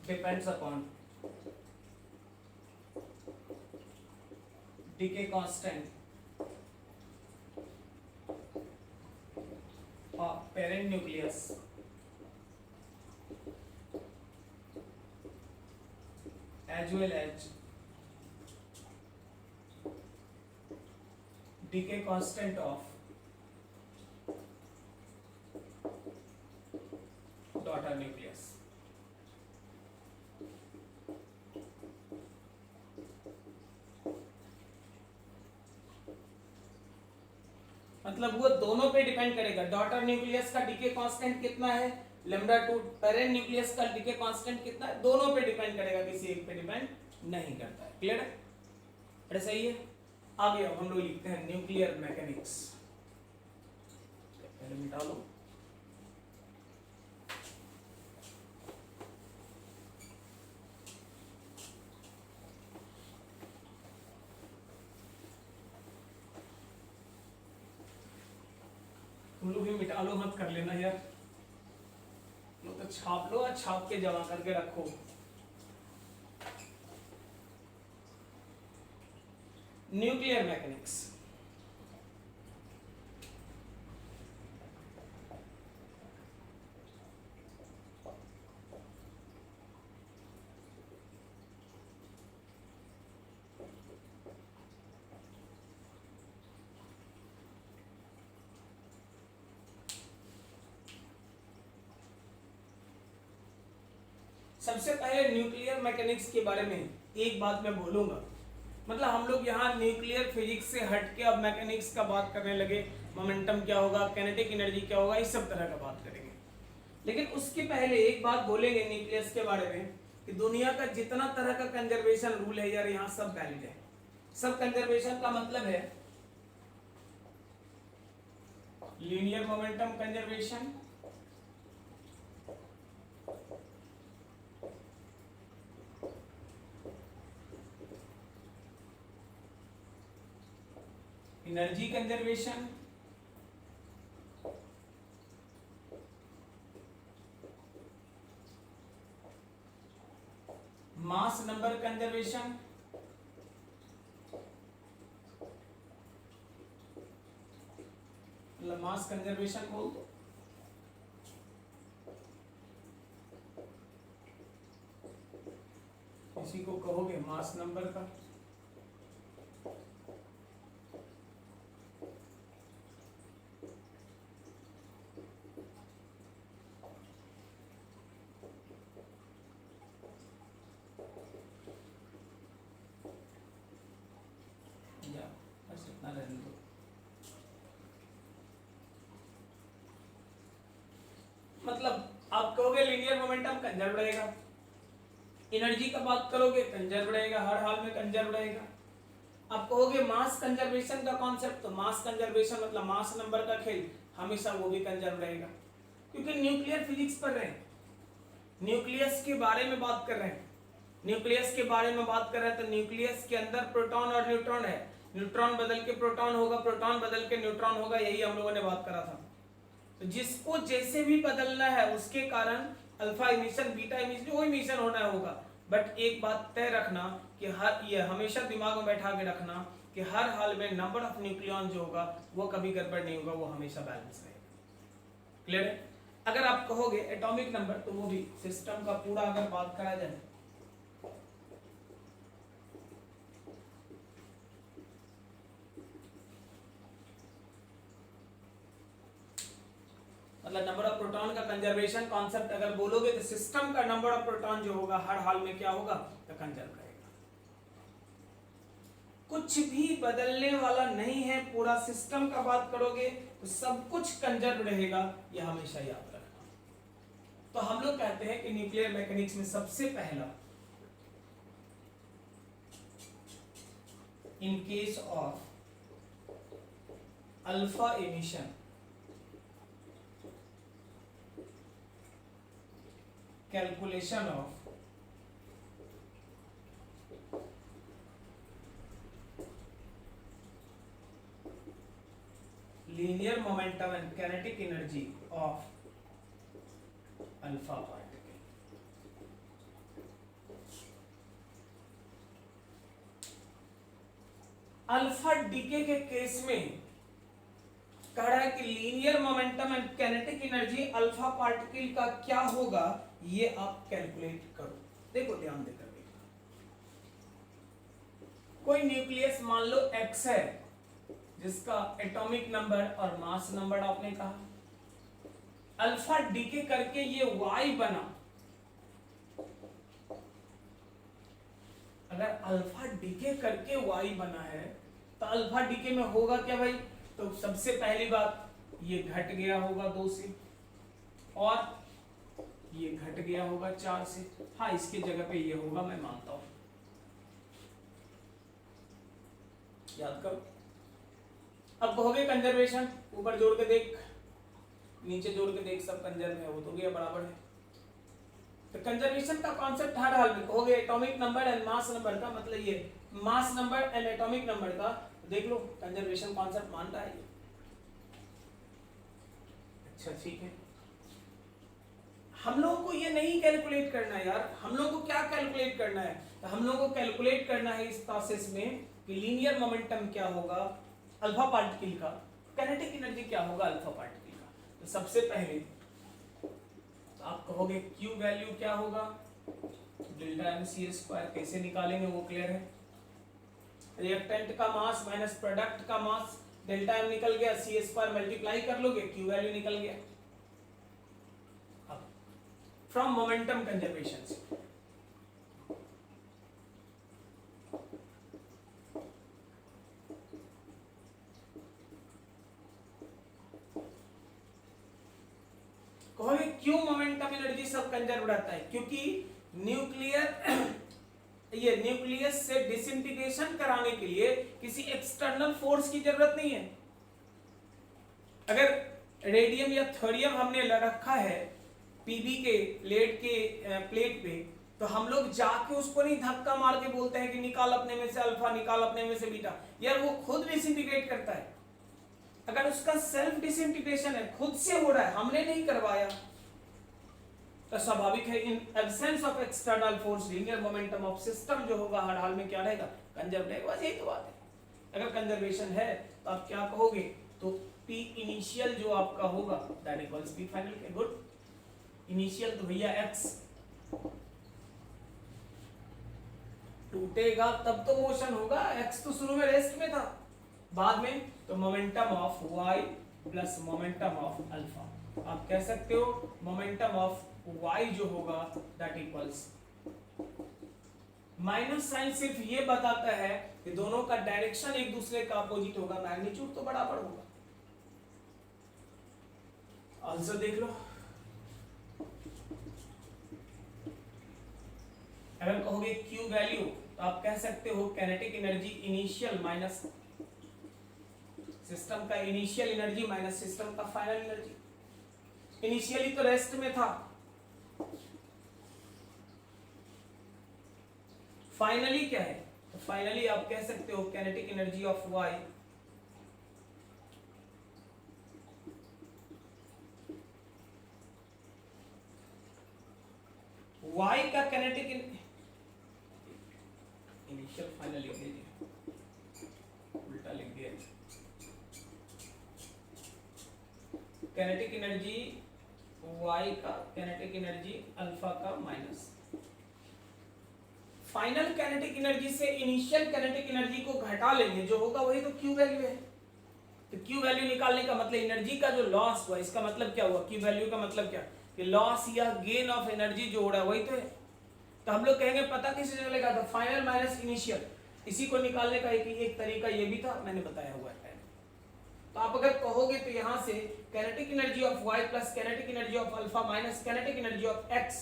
depends upon decay constant of parent nucleus as well as decay constant of daughter nucleus। मतलब वो दोनों पे डिपेंड करेगा, डॉटर न्यूक्लियस का डीके कांस्टेंट कितना है, लेमडा 2 पेरेंट न्यूक्लियस का डीके कांस्टेंट कितना है, दोनों पे डिपेंड करेगा, किसी एक पे डिपेंड नहीं करता है। क्लियर है, अरे सही है। आगे अब हम लोग लिखते हैं न्यूक्लियर मैकेनिक्स, पहले मिटा लो। तुम लोग भी मिटा लो, मत कर लेना यार, लो तो छाप लो और छाप के जमा करके रखो। न्यूक्लियर मैकेनिक्स, सबसे पहले न्यूक्लियर मैकेनिक्स के बारे में एक बात मैं बोलूंगा, मतलब हम लोग यहाँ न्यूक्लियर फिजिक्स से हट के अब मैकेनिक्स का बात करने लगे, मोमेंटम क्या होगा, काइनेटिक एनर्जी क्या होगा, इस सब तरह का बात करेंगे। लेकिन उसके पहले एक बात बोलेंगे न्यूक्लियस के बारे में कि दुनिया का जितना तरह का कंजर्वेशन रूल है यार यहाँ सब वैलिड है। सब कंजर्वेशन का मतलब है linear momentum conservation, energy conservation, mass number conservation, मतलब मास कंजर्वेशन बोल दो, इसी को कहोगे मास नंबर का। बस इतना रहने दो। मतलब आप कहोगे लीनियर मोमेंटम कंजर्व रहेगा, एनर्जी का बात करोगे कंजर्व रहेगा, हर हाल में कंजर्व रहेगा। आप कहोगे मास कंजर्वेशन का कॉन्सेप्ट, तो मास कंजर्वेशन मतलब मास नंबर का खेल, हमेशा वो भी कंजर्व रहेगा, क्योंकि न्यूक्लियर फिजिक्स पढ़ रहे हैं, न्यूक्लियस के बारे में बात कर रहे हैं, न्यूक्लियस के बारे में बात कर रहे हैं। तो न्यूक्लियस के अंदर प्रोटॉन और न्यूट्रॉन है, न्यूट्रॉन बदल के प्रोटॉन होगा, प्रोटॉन बदल के न्यूट्रॉन होगा, यही हम लोगों ने बात करा था। तो जिसको जैसे भी बदलना है उसके कारण अल्फा इमिशन, बीटा इमिशन, जो इमिशन होना होगा। बट एक बात तय रखना कि हर ये हमेशा दिमाग में बैठा के रखना कि हर हाल में नंबर ऑफ न्यूक्लियॉन जो होगा वो कभी गड़बड़ नहीं होगा, वो हमेशा बैलेंस रहेगा। क्लियर है? अगर आप कहोगे एटॉमिक नंबर, तो वो भी सिस्टम का पूरा अगर बात करा जाए, मतलब नंबर ऑफ प्रोटॉन का कंजर्वेशन कॉन्सेप्ट अगर बोलोगे तो सिस्टम का नंबर ऑफ प्रोटॉन जो होगा हर हाल में क्या होगा, तो कंजर्व रहेगा। कुछ भी बदलने वाला नहीं है, पूरा सिस्टम का बात करोगे तो सब कुछ कंजर्व रहेगा, यह हमेशा याद रखना। तो हम लोग कहते हैं कि न्यूक्लियर मैकेनिक्स में सबसे पहला, in case of alpha emission, calculation of linear momentum and kinetic energy of alpha particle। Alpha decay के केस में कह रहा है कि linear momentum and kinetic energy alpha particle का क्या होगा, ये आप कैलकुलेट करो। देखो ध्यान देकर देखना, कोई न्यूक्लियस मान लो X है, जिसका एटॉमिक नंबर और मास नंबर आपने कहा, अल्फा डीके करके ये Y बना। अगर अल्फा डीके करके Y बना है तो अल्फा डीके में होगा क्या भाई, तो सबसे पहली बात ये घट गया होगा 2 से, और ये घट गया होगा 4 से। हाँ, इसके जगह पे ये होगा, मैं मानता हूं, याद करो। अब कहोगे कंजर्वेशन, ऊपर जोड़ के देख, नीचे जोड़ के देख, सब कंजर्व है, वो तो गया बराबर है। तो कंजर्वेशन का कॉन्सेप्ट हर हाल में कहोगे atomic number and mass number का, मतलब ये mass number and atomic number का, देख लो कंजर्वेशन कॉन्सेप्ट मान रहा है ये। अच्छा ठीक है, हम लोगों को ये नहीं कैलकुलेट करना है यार, हम लोगों को क्या कैलकुलेट करना है, तो हम लोगों को कैलकुलेट करना है इस प्रोसेस में कि लीनियर मोमेंटम क्या होगा अल्फा पार्टिकल का, काइनेटिक एनर्जी क्या होगा अल्फा पार्टिकल का। तो सबसे पहले तो आप कहोगे Q वैल्यू क्या होगा, डेल्टा mc², कैसे निकालेंगे वो क्लियर है। रिएक्टेंट का मास माइनस प्रोडक्ट का मास, डेल्टा m निकल गया, c² मल्टीप्लाई कर लोगे, Q वैल्यू निकल गया। अब फ्रॉम मोमेंटम कंजर्वेशन से। कहोगे क्यों मोमेंटम एनर्जी सब कंजर्व रहता है? क्योंकि न्यूक्लियस से डिसइंटीग्रेशन कराने के लिए किसी एक्सटर्नल फोर्स की जरूरत नहीं है। अगर रेडियम या थोरियम हमने रखा है पीबी के लेड के प्लेट पे, तो हम लोग जाके उसको नहीं धक्का मार के बोलते हैं कि निकाल अपने में से अल्फा, निकाल अपने में से बीटा। यार वो खुद डिसइंटीग्रेट करता है। अगर उसका सेल्फ डिसइंटीग्रेशन है, खुद से हो रहा है, हमने नहीं करवाया, तो स्वाभाविक है in absence of external force linear momentum of system जो होगा हर हाल में क्या रहेगा? कंजर्व रहेगा। बस यही तो बात है। अगर कंजर्वेशन है तो आप क्या कहोगे? तो P इनिशियल जो आपका होगा दैट इक्वल्स P फाइनल के। गुड। इनिशियल तो भैया x टूटेगा तब तो मोशन होगा। x तो शुरू में रेस्ट में था, बाद में तो momentum of y plus momentum of alpha. आप कह सकते हो मोमेंटम ऑफ y जो होगा दैट इक्वल्स, माइनस साइन सिर्फ ये बताता है कि दोनों का डायरेक्शन एक दूसरे का अपोजिट होगा, मैग्नीट्यूड तो बराबर होगा। आंसर देख लो। अगर कहोगे Q वैल्यू तो आप कह सकते हो kinetic energy initial minus system का इनिशियल एनर्जी माइनस सिस्टम का फाइनल एनर्जी। इनिशियली तो रेस्ट में था, फाइनली क्या है? तो फाइनली आप कह सकते हो काइनेटिक एनर्जी ऑफ y का काइनेटिक इनिशियल फाइनल लिख लीजिए, उल्टा लिख दिया। काइनेटिक एनर्जी y का काइनेटिक एनर्जी अल्फा का माइनस फाइनल काइनेटिक एनर्जी से इनिशियल काइनेटिक एनर्जी को घटा लेंगे, जो होगा वही तो Q वैल्यू है। तो Q वैल्यू निकालने का मतलब एनर्जी का जो लॉस हुआ, इसका मतलब क्या हुआ? Q वैल्यू का मतलब क्या? कि लॉस या गेन ऑफ एनर्जी जो हो रहा है वही तो है। तो हम लोग कहेंगे पता किससे चलेगा? तो फाइनल माइनस इनिशियल। इसी को निकालने का एक तरीका ये भी था, मैंने बताया हुआ है। तो आप अगर कहोगे तो यहां से kinetic energy of y plus kinetic energy of alpha minus kinetic energy of x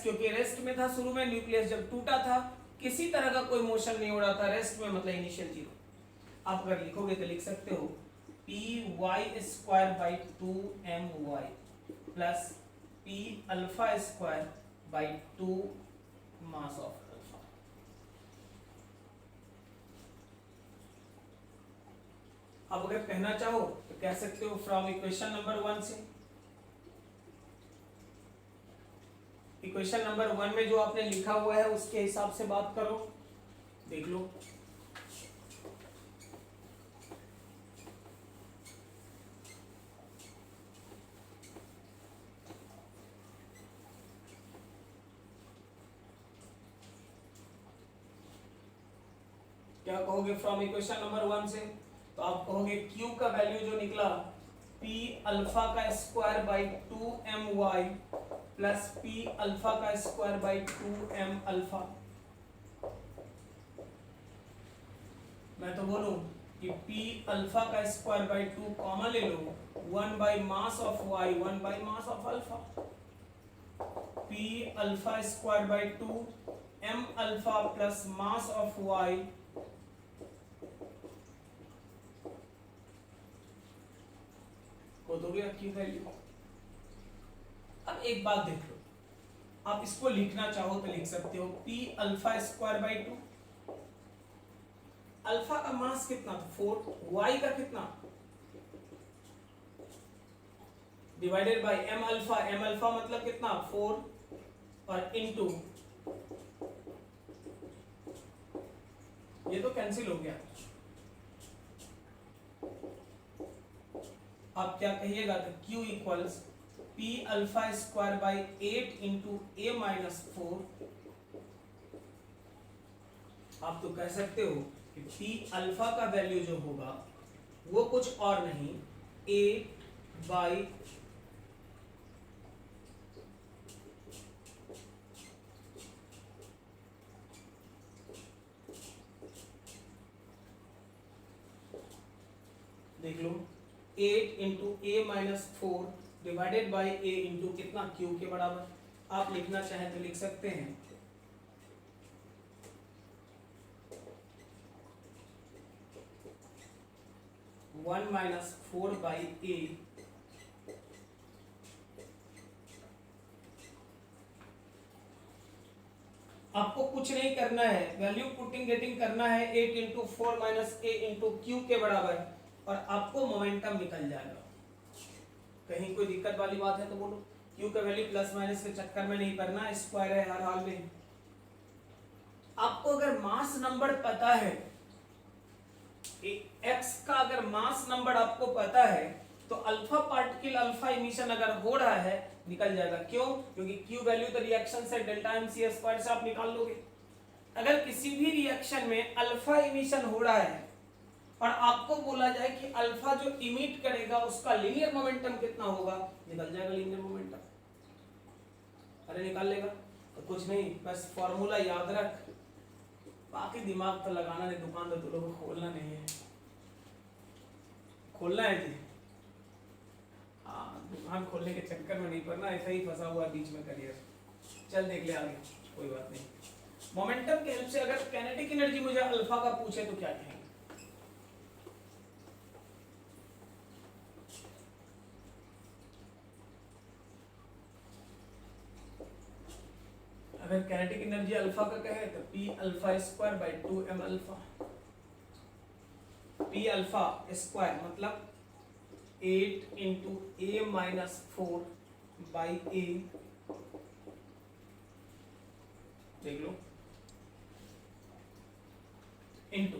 क्योंकि रेस्ट में था शुरू में, न्यूक्लियस जब टूटा था किसी तरह का कोई मोशन नहीं हो रहा था, रेस्ट में मतलब इनिशियल जीरो। आप अगर लिखोगे तो लिख सकते हो py square by 2my plus p alpha square by 2 mass of alpha. अब अगर कहना चाहो तो कह सकते हो फ्रॉम इक्वेशन नंबर 1 से। इक्वेशन नंबर 1 में जो आपने लिखा हुआ है उसके हिसाब से बात करो, देख लो। क्या कहोगे फ्रॉम इक्वेशन नंबर 1 से? तो आप कहोगे Q का वैल्यू जो निकला P अल्फा का square by 2my plus P alpha का स्क्वायर बाई 2m अल्फा। मैं तो बोलूं कि P अल्फा का स्क्वायर बाई 2 कॉमन ले लो, 1 by mass of y 1 by mass of alpha. P alpha square by 2 m alpha plus mass of y हो गया Q value. अब एक बात देख लो, आप इसको लिखना चाहो तो लिख सकते हो P alpha square by 2। Alpha का मास कितना था? 4। y का कितना? Divided by m alpha. m alpha मतलब कितना? 4 और इनटू, ये तो कैंसिल हो गया। आप क्या कहिएगा? तो Q equals P alpha square by 8 into a minus 4। आप तो कह सकते हो कि P अल्फा का वैल्यू जो होगा वो कुछ और नहीं a बाई देख लो 8 into A minus 4 divided by A into कितना क्यू के बराबर। आप लिखना चाहें तो लिख सकते हैं 1 माइनस 4 बाई ए आपको कुछ नहीं करना है, वैल्यू पुटिंग गेटिंग करना है 8 इंटू 4 माइनस ए इंटू क्यू के बराबर और आपको मोमेंटम निकल जाएगा। कहीं कोई दिक्कत वाली बात है तो बोलो। क्यू का वैल्यू प्लस माइनस के चक्कर में नहीं करना, स्क्वायर है हर हाल में। आपको अगर मास नंबर पता है, एक्स का अगर मास नंबर आपको पता है तो अल्फा पार्टिकल अल्फा इमिशन अगर हो रहा है निकल जाएगा। क्यों? क्योंकि क्यू वैल्यू तो रिएक्शन से डेल्टा एम सी स्क्वायर से आप निकाल लोगे। अगर किसी भी रिएक्शन में अल्फा इमिशन हो रहा है और आपको बोला जाए कि अल्फा जो इमिट करेगा उसका लीनियर मोमेंटम कितना होगा, निकल जाएगा लीनियर मोमेंटम। अरे निकाल लेगा तो कुछ नहीं, बस फॉर्मूला याद रख, बाकी दिमाग तो लगाना नहीं। दुकान तो तुम लोगों को खोलना नहीं है, खोलना है जी। हाँ, दुकान खोलने के चक्कर में नहीं पड़ना, ऐसा ही फंसा हुआ बीच में करियर। चल देख ले आगे, कोई बात नहीं। मोमेंटम के हेल्प से अगर काइनेटिक एनर्जी मुझे अल्फा का पूछे तो क्या कहेंगे? अगर काइनेटिक एनर्जी अल्फा का कहे तो P alpha square by 2m alpha. P alpha square मतलब 8 into A minus 4 by A, देख लो, इंटू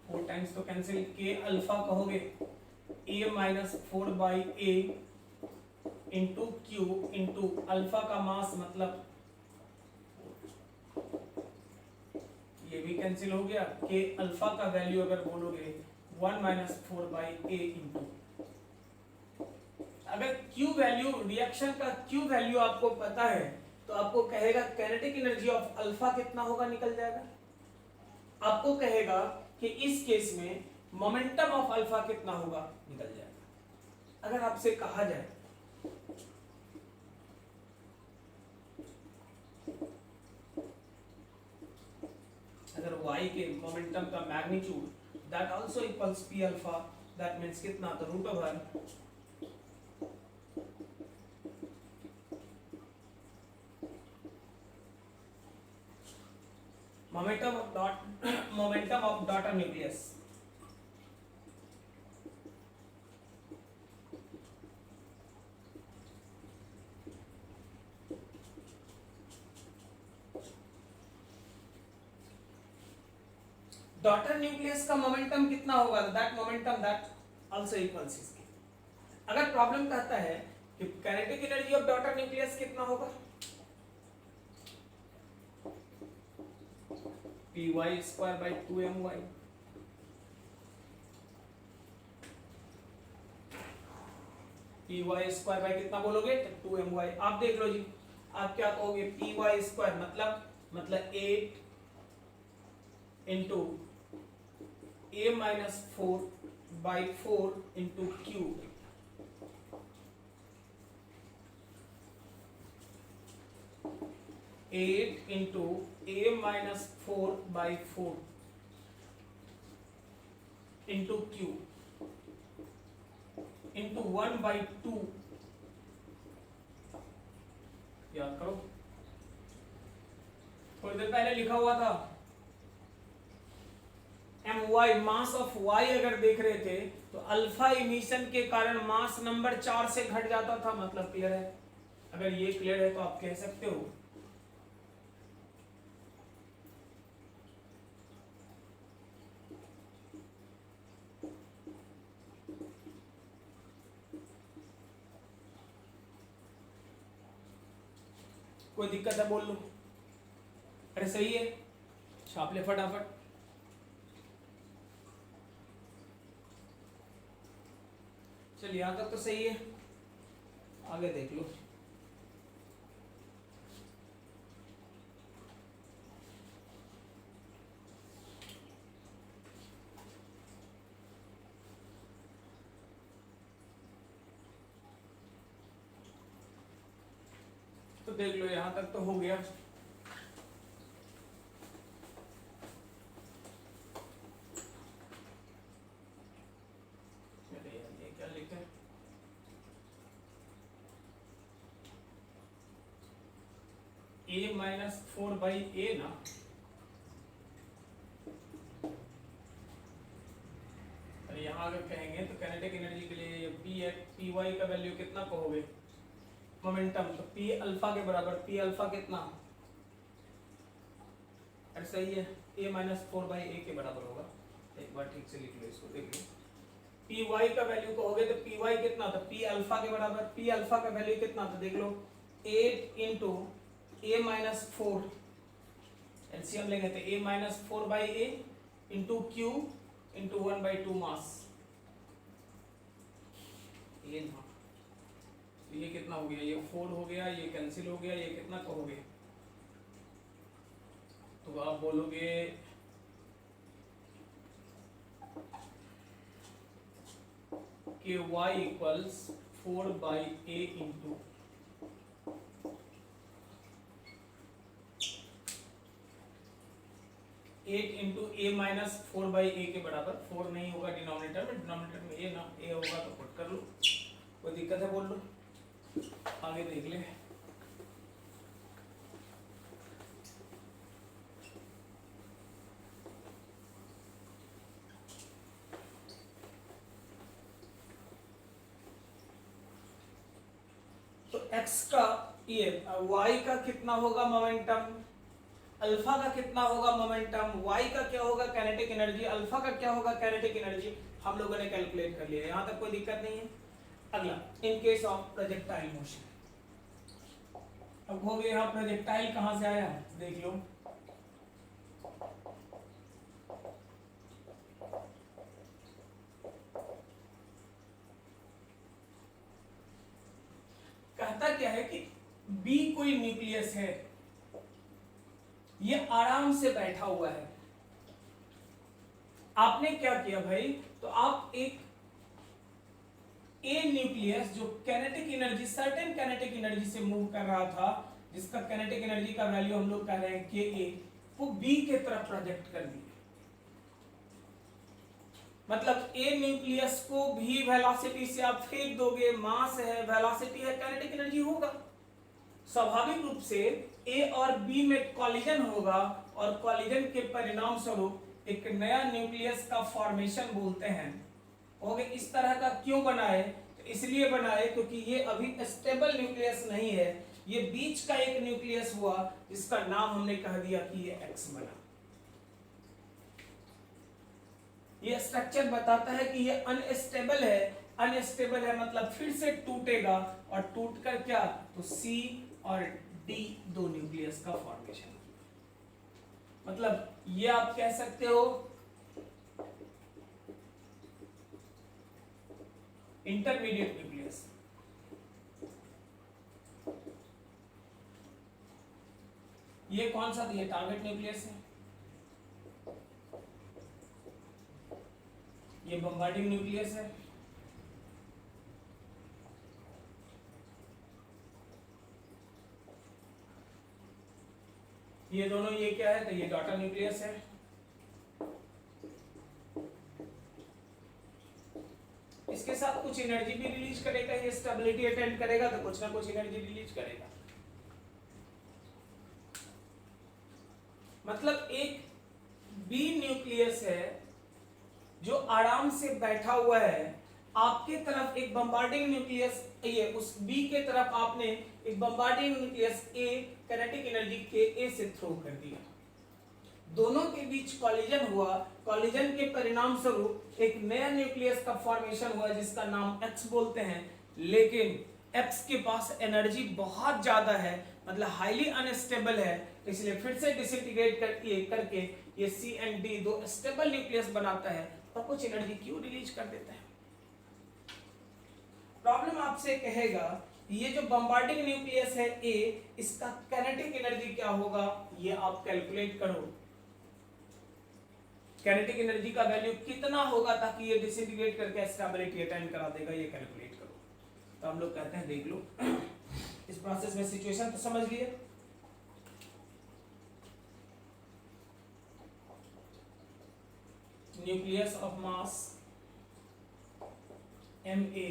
4 टाइम्स तो कैंसिल, के अल्फा कहोगे A minus 4 by A into Q into alpha का मास मतलब ये भी कैंसिल हो गया। के अल्फा का वैल्यू अगर बोलोगे 1 माइनस 4 बाई ए इंटू, अगर क्यू वैल्यू, रिएक्शन का क्यू वैल्यू आपको पता है तो आपको कहेगा काइनेटिक एनर्जी ऑफ अल्फा कितना होगा, निकल जाएगा। आपको कहेगा कि इस केस में मोमेंटम ऑफ अल्फा कितना होगा, निकल जाएगा। अगर आपसे कहा जाए अगर y के मोमेंटम का magnitude that also equals p अल्फा, दैट मींस कितना, तो root over momentum of daughter nucleus. Daughter nucleus का मोमेंटम कितना होगा, that momentum that also equals इसके। अगर प्रॉब्लम कहता है कि kinetic energy of daughter nucleus कितना होगा, P Y square by 2my, P Y square by कितना बोलोगे, 2my। आप देख लो जी, आप क्या कहोगे, पी वाई स्क्वायर मतलब 8 into A minus 4 by 4 into Q, eight into A minus 4 by 4 into Q into 1 by 2। याद करो, थोड़ी देर पहले लिखा हुआ था my, मास ऑफ y अगर देख रहे थे तो अल्फा इमिशन के कारण मास नंबर 4 से घट जाता था, मतलब क्लियर है। अगर ये क्लियर है तो आप कह सकते हो कोई दिक्कत है बोल लो। अरे सही है, छाप ले फटाफट। चलिए यहां तक तो सही है, आगे देख लो। देख लो, यहां तक तो हो गया। ये क्या लिखे, a माइनस 4/a ना, यहाँ अगर कहेंगे तो काइनेटिक एनर्जी के लिए पी वाई का वैल्यू कितना कहोगे, मोमेंटम, तो पी अल्फा के बराबर, पी अल्फा कितना, ऐसा ही है, a माइनस 4/a के बराबर होगा। एक बार ठीक से लिख लो इसको, देख लो, पी वाई का वैल्यू कहोगे तो पी वाई कितना था, पी अल्फा के बराबर, पी अल्फा का वैल्यू कितना था, देख लो 8 इंटू a माइनस 4, एलसीएम लेंगे तो a minus 4/a into Q into 1/2 मास, ये ना, ये कितना हो गया, ये 4 हो गया, ये कैंसिल हो गया, ये कितना कहोगे, तो आप बोलोगे कि y equals 4/a into 8 into a minus 4/a के बराबर, 4 नहीं होगा डिनोमिनेटर में, डिनोमिनेटर में a ना, a होगा तो पुट कर लो, कोई दिक्कत है बोल लो, आगे देख ले। तो x का ये y का कितना होगा मोमेंटम, अल्फा का कितना होगा मोमेंटम, y का क्या होगा काइनेटिक एनर्जी, अल्फा का क्या होगा काइनेटिक एनर्जी, हम लोगों ने कैलकुलेट कर लिया, यहां तक कोई दिक्कत नहीं है। अगला, in case of projectile motion, अब हो गया, यहाँ प्रोजेक्टाइल कहां से आया देख लो, कहता क्या है कि B कोई न्यूक्लियस है, ये आराम से बैठा हुआ है, आपने क्या किया भाई, तो आप एक ए न्यूक्लियस जो kinetic energy, certain kinetic energy से मूव कर रहा था, जिसका कैनेटिक एनर्जी का वैल्यू हम लोग कह रहे हैं के ए, वो बी के तरफ प्रोजेक्ट कर दिया, मतलब ए न्यूक्लियस को भी वेलोसिटी से आप फेंक दोगे, मास है, वेलोसिटी है, काइनेटिक एनर्जी होगा, स्वाभाविक रूप से ए और बी में कॉलिजन होगा, और कॉलिजन के परिणाम स्वरूप एक नया न्यूक्लियस का फॉर्मेशन बोलते हैं। ओके, इस तरह का क्यों बनाए, तो इसलिए बनाए क्योंकि ये अभी स्टेबल न्यूक्लियस नहीं है, ये बीच का एक न्यूक्लियस हुआ जिसका नाम हमने कह दिया कि ये एक्स बना। ये स्ट्रक्चर बताता है कि ये अनस्टेबल है, अनस्टेबल है मतलब फिर से टूटेगा, और टूटकर क्या, तो सी और डी दो न्यूक्लियस का फॉर्मेशन, मतलब ये आप कह सकते हो इंटरमीडिएट न्यूक्लियस। ये कौन सा, ये टारगेट न्यूक्लियस है, ये बम्बार्डिंग न्यूक्लियस है, ये दोनों, ये क्या है, तो ये डॉटर न्यूक्लियस है, इसके साथ कुछ एनर्जी भी रिलीज करेगा, ये स्टेबिलिटी अटेंड करेगा तो कुछ ना कुछ एनर्जी रिलीज करेगा, मतलब एक बी न्यूक्लियस है जो आराम से बैठा हुआ है, आपके तरफ एक बम्बार्डिंग न्यूक्लियस, ये उस बी के तरफ आपने एक बम्बार्डिंग न्यूक्लियस ए काइनेटिक एनर्जी के ए से थ्रो कर दिया, दोनों के बीच कॉलिजन हुआ, कॉलिजन के परिणाम स्वरूप एक नया न्यूक्लियस का फॉर्मेशन हुआ जिसका नाम एक्स बोलते हैं, लेकिन एक्स के पास एनर्जी बहुत ज्यादा है, मतलब हाईली अनस्टेबल है, इसलिए फिर से डिसइंटीग्रेट करके ये सी एंड डी दो स्टेबल न्यूक्लियस बनाता है और कुछ एनर्जी क्यों रिलीज कर देता है। प्रॉब्लम आपसे कहेगा ये जो बम्बार्डिंग न्यूक्लियस है ए, इसका काइनेटिक एनर्जी क्या होगा, ये आप कैलकुलेट करो, काइनेटिक एनर्जी का वैल्यू कितना होगा ताकि ये डिसइंटीग्रेट करके स्टेबिलिटी अटेंड करा देगा, ये कैलकुलेट करो। तो हम लोग कहते हैं देख लो इस प्रोसेस में सिचुएशन तो समझ लिए। Nucleus of mass Ma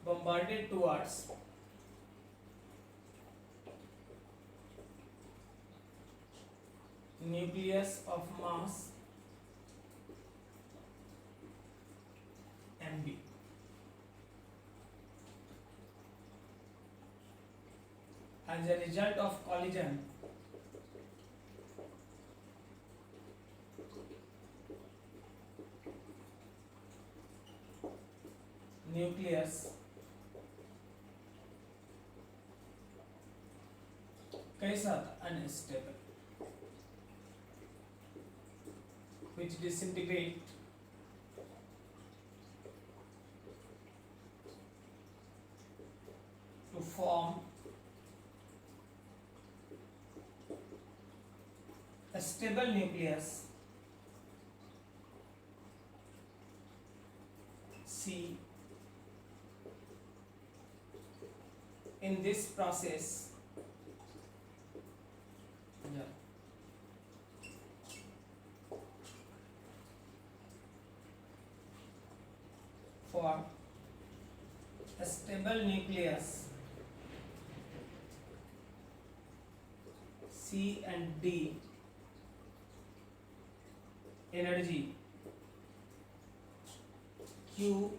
bombarded towards nucleus of mass Mb. As a result of collision, nucleus कैसा था? Unstable, which disintegrate to form a stable nucleus C. In this process, for a stable nucleus C and D, energy Q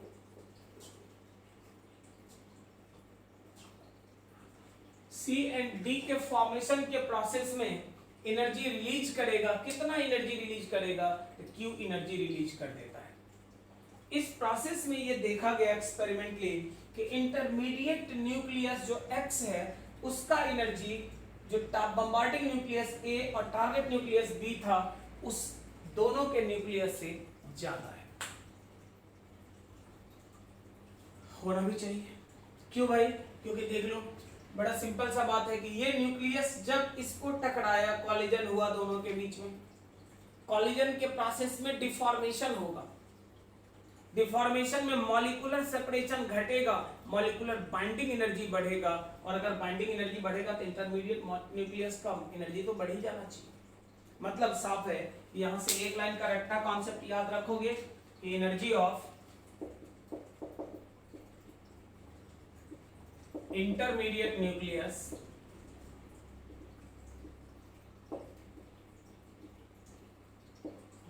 C and D के formation के process में energy release करेगा। कितना energy release करेगा? तो Q energy release कर देता है। इस प्रोसेस में ये देखा गया एक्सपेरिमेंटली कि इंटरमीडिएट न्यूक्लियस जो X है उसका एनर्जी जो बम्बार्डिंग न्यूक्लियस A और टारगेट न्यूक्लियस B था उस दोनों के न्यूक्लियस से ज्यादा है। होना भी चाहिए। क्यों भाई? क्योंकि देख लो, बड़ा सिंपल सा बात है कि ये न्यूक्लियस जब इसको टकराया, कॉलिजन हुआ दोनों के बीच में, कॉलिजन के प्रोसेस में डिफॉर्मेशन होगा। डिफॉर्मेशन में मॉलिक्यूलर सेपरेशन घटेगा, मॉलिक्यूलर बाइंडिंग एनर्जी बढ़ेगा, और अगर बाइंडिंग एनर्जी बढ़ेगा तो इंटरमीडिएट न्यूक्लियस का एनर्जी तो बढ़ ही जाना चाहिए। मतलब साफ है, यहां से एक लाइन का रट्टा कॉन्सेप्ट याद रखोगे कि energy of intermediate nucleus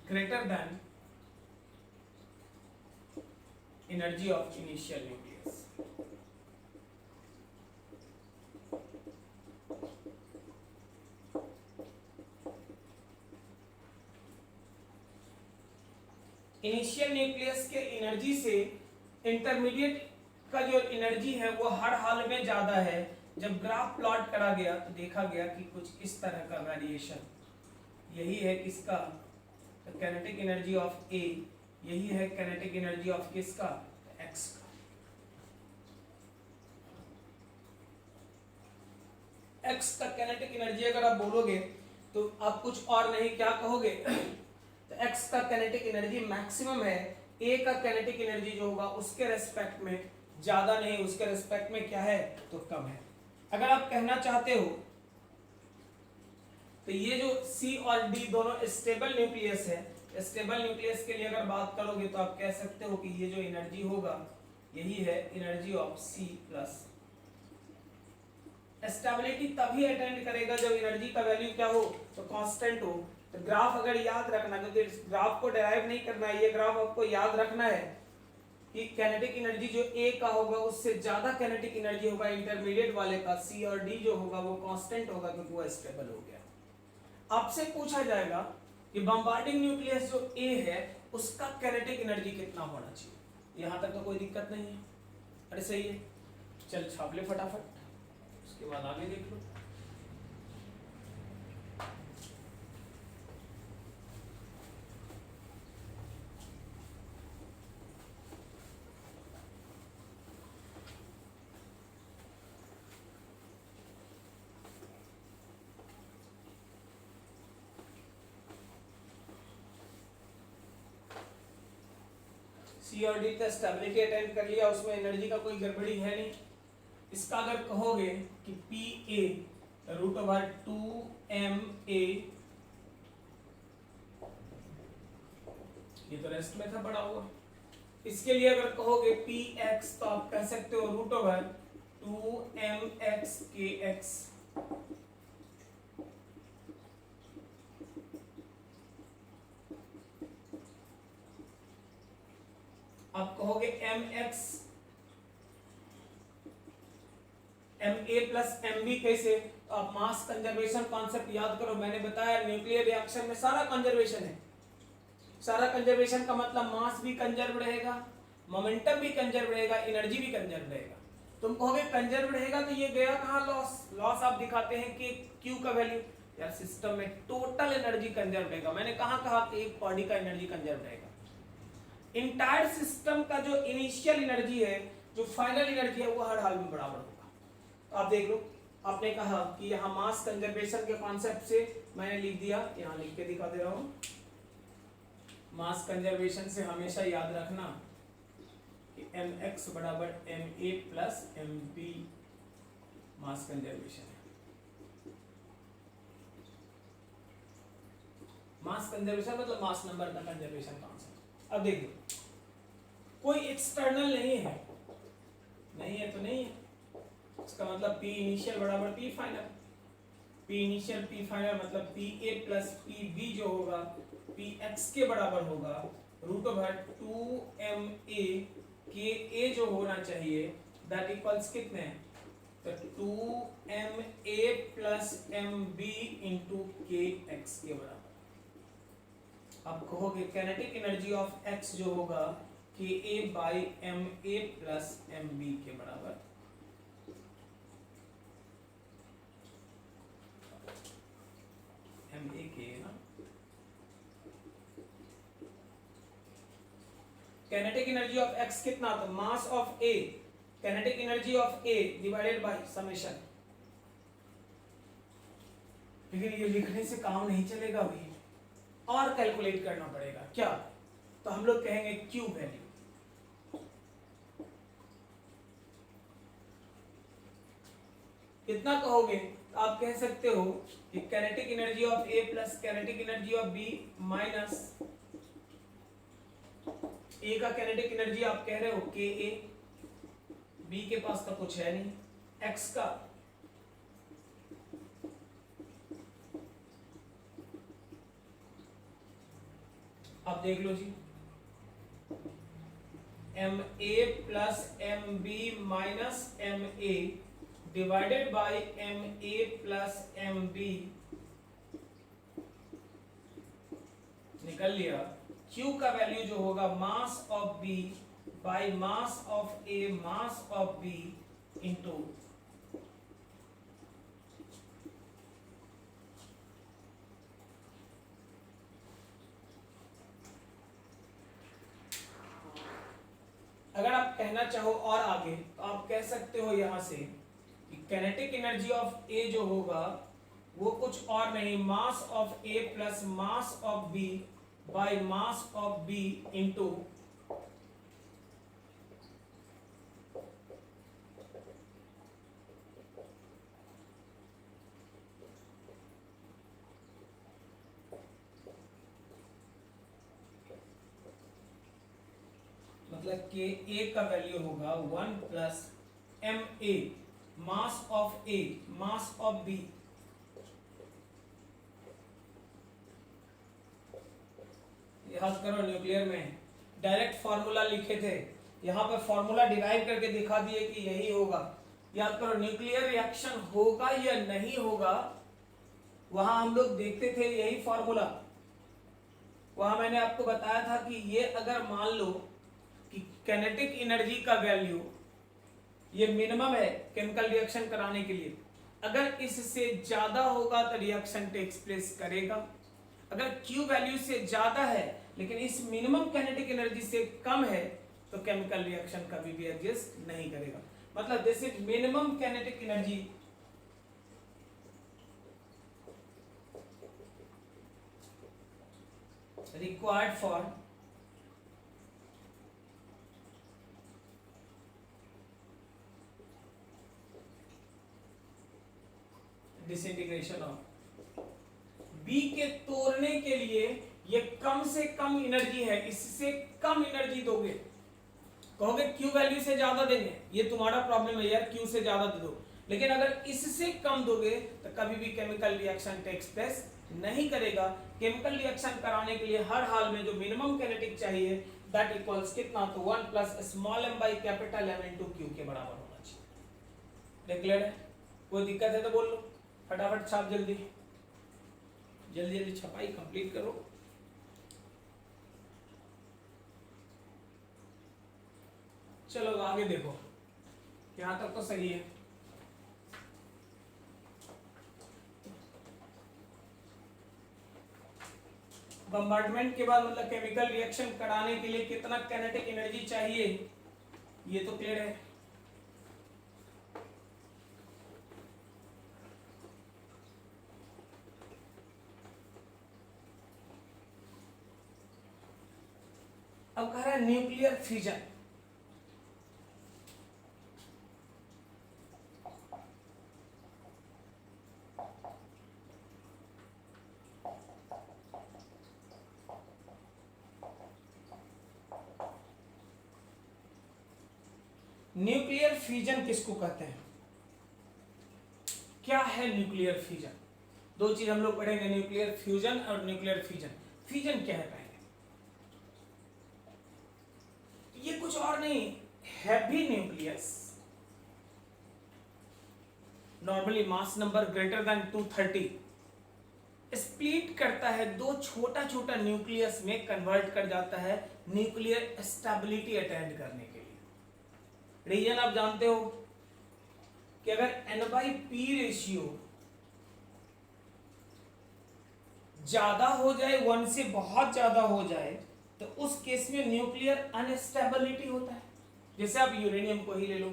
greater than energy of initial nucleus. Initial nucleus के एनर्जी से इंटरमीडिएट का जो एनर्जी है वो हर हाल में ज्यादा है। जब ग्राफ प्लॉट करा गया तो देखा गया कि कुछ इस तरह का वेरिएशन, यही है किसका? काइनेटिक एनर्जी ऑफ ए, यही है काइनेटिक एनर्जी ऑफ किसका? एक्स का। एक्स का काइनेटिक एनर्जी अगर आप बोलोगे तो आप कुछ और नहीं क्या कहोगे? तो एक्स का काइनेटिक एनर्जी मैक्सिमम है, ए का काइनेटिक एनर्जी जो होगा उसके रेस्पेक्ट में ज्यादा नहीं, उसके रेस्पेक्ट में क्या है? तो कम है। अगर आप कहना चाहते हो तो ये जो C और D दोनों स्टेबल न्यूक्लियस है, स्टेबल न्यूक्लियस के लिए अगर बात करोगे तो आप कह सकते हो कि ये जो एनर्जी होगा यही है energy of C plus. Stability तभी अटेंड करेगा जब एनर्जी का वैल्यू क्या हो? तो कांस्टेंट हो। तो ग्राफ अगर याद रखना, क्योंकि ग्राफ को डिराइव नहीं करना है, ये ग्राफ आपको याद रखना है कि काइनेटिक एनर्जी जो A का होगा उससे ज्यादा काइनेटिक एनर्जी होगा इंटरमीडिएट वाले का, C और D जो होगा वो कांस्टेंट होगा क्योंकि वो स्टेबल हो गया। आपसे पूछा जाएगा कि बम्बार्डिंग न्यूक्लियस जो A है उसका काइनेटिक एनर्जी कितना होना चाहिए। यहां तक तो कोई दिक्कत नहीं है। अरे सही है, चल छाप ले फटाफट, उसके बाद आगे देख लो। सी और डी तक स्टेबिलिटी अटेंड कर लिया, उसमें एनर्जी का कोई गड़बड़ी है नहीं। इसका अगर कहोगे कि P A root over 2ma, ये तो रेस्ट में था पड़ा हुआ। इसके लिए अगर कहोगे पी एक्स तो आप कह सकते हो रूट ओवर 2mx kx। आप कहोगे mx ma प्लस mb कैसे? तो आप मास कंजर्वेशन कॉन्सेप्ट याद करो, मैंने बताया न्यूक्लियर रिएक्शन में सारा कंजर्वेशन है। सारा कंजर्वेशन का मतलब मास भी कंजर्व रहेगा, मोमेंटम भी कंजर्व रहेगा, एनर्जी भी कंजर्व रहेगा। तुम कहोगे कंजर्व रहेगा तो ये गया कहाँ लॉस? लॉस आप दिखाते हैं कि क्यू का वैल्यू, यार सिस्टम में टोटल एनर्जी कंजर्व रहेगा। मैंने कहा कि एक बॉडी का एनर्जी कंजर्व रहेगा। इंटायर सिस्टम का जो इनिशियल एनर्जी है, जो फाइनल एनर्जी है, वो हर हाल में बराबर होगा। तो आप देख लो, आपने कहा कि यहाँ मास कंजर्वेशन के कॉन्सेप्ट से मैंने लिख दिया, यहाँ लिख के दिखा दे रहा हूँ। मास कंजर्वेशन से हमेशा याद रखना कि mx बराबर ma plus mb mass conservation है। मास कंजर्वेशन मतलब मास नंबर का कंजर्वेशन कॉन्सेप्ट। अब देखिए, कोई एक्सटर्नल नहीं है, नहीं है तो नहीं है, इसका मतलब P इनिशियल बराबर P final. P initial P final मतलब PA प्लस PB जो होगा Px के बराबर होगा रूट ओवर 2ma KA जो होना चाहिए दैट इक्वल्स कितने? तो 2ma plus mb into kx के बराबर। अब कहोगे कैनेटिक एनर्जी ऑफ x जो होगा KA by ma plus mb के बराबर। ma के ना, कैनेटिक एनर्जी ऑफ x कितना? तो mass of A, kinetic energy of A divided by summation. लेकिन ये लिखने से काम नहीं चलेगा भाई, और कैलकुलेट करना पड़ेगा। क्या? तो हम लोग कहेंगे Q वैल्यू। कितना कहोगे? तो आप कह सकते हो कि kinetic energy of A plus kinetic energy of B minus A का कैनेटिक एनर्जी आप कह रहे हो KA, B के पास तो कुछ है नहीं, X का आप देख लो जी, ma plus mb minus ma divided by ma plus mb निकल लिया। Q का वैल्यू जो होगा mass of B by mass of A mass of B into अगर आप कहना चाहो और आगे तो आप कह सकते हो यहां से कि कैनेटिक एनर्जी ऑफ A जो होगा वो कुछ और नहीं, mass of A plus mass of B by mass of B into मतलब कि A का वैल्यू होगा 1 plus ma mass of A mass of B। याद करो न्यूक्लियर में डायरेक्ट फॉर्मूला लिखे थे, यहाँ पे फॉर्मूला डिराइव करके दिखा दिए कि यही होगा। याद करो न्यूक्लियर रिएक्शन होगा या नहीं होगा, वहां हम लोग देखते थे यही फॉर्मूला। वहां मैंने आपको बताया था कि ये अगर मान लो कि कैनेटिक एनर्जी का वैल्यू ये मिनिमम है केमिकल रिएक्शन कराने के लिए, अगर इससे ज्यादा होगा तो रिएक्शन टेक्स प्लेस करेगा। अगर Q वैल्यू से ज्यादा है लेकिन इस मिनिमम कैनेटिक एनर्जी से कम है तो केमिकल रिएक्शन कभी भी एग्जिस्ट नहीं करेगा। मतलब this is minimum kinetic energy required for disintegration of B के तोड़ने के लिए ये कम से कम एनर्जी है, इससे कम एनर्जी दोगे, कहोगे क्यू वैल्यू से ज्यादा देंगे, ये तुम्हारा प्रॉब्लम है यार, क्यू से ज्यादा दे दो, लेकिन अगर इससे कम दोगे तो कभी भी केमिकल रिएक्शन टेक्स प्लेस नहीं करेगा। केमिकल रिएक्शन कराने के लिए हर हाल में जो मिनिमम काइनेटिक चाहिए दैट इक्वल्स कितना, तो 1 plus small m by capital M into q के बराबर होना चाहिए। क्लियर है? कोई दिक्कत है तो बोल लो, फटाफट छाप, जल्दी जल्दी जल्दी छपाई कंप्लीट करो। चलो आगे देखो, यहां तक तो सही है। बम्बार्डमेंट के बाद मतलब केमिकल रिएक्शन कराने के लिए कितना काइनेटिक एनर्जी चाहिए ये तो क्लियर है। अब कह रहा है न्यूक्लियर फ्यूजन। न्यूक्लियर फ्यूजन किसको कहते हैं? क्या है न्यूक्लियर फ्यूजन? दो चीज हम लोग पढ़ेंगे, न्यूक्लियर फ्यूजन और न्यूक्लियर फिजन। फिजन क्या है पहले? ये कुछ और नहीं, heavy nucleus, normally mass number greater than 230, split करता है, दो छोटा छोटा न्यूक्लियस में कन्वर्ट कर जाता है न्यूक्लियर स्टेबिलिटी अटेंड करने के लिए। रीजन आप जानते हो कि अगर N/P रेशियो ज्यादा हो जाए, 1 से बहुत ज्यादा हो जाए, तो उस केस में न्यूक्लियर अनस्टेबिलिटी होता है। जैसे आप यूरेनियम को ही ले लो,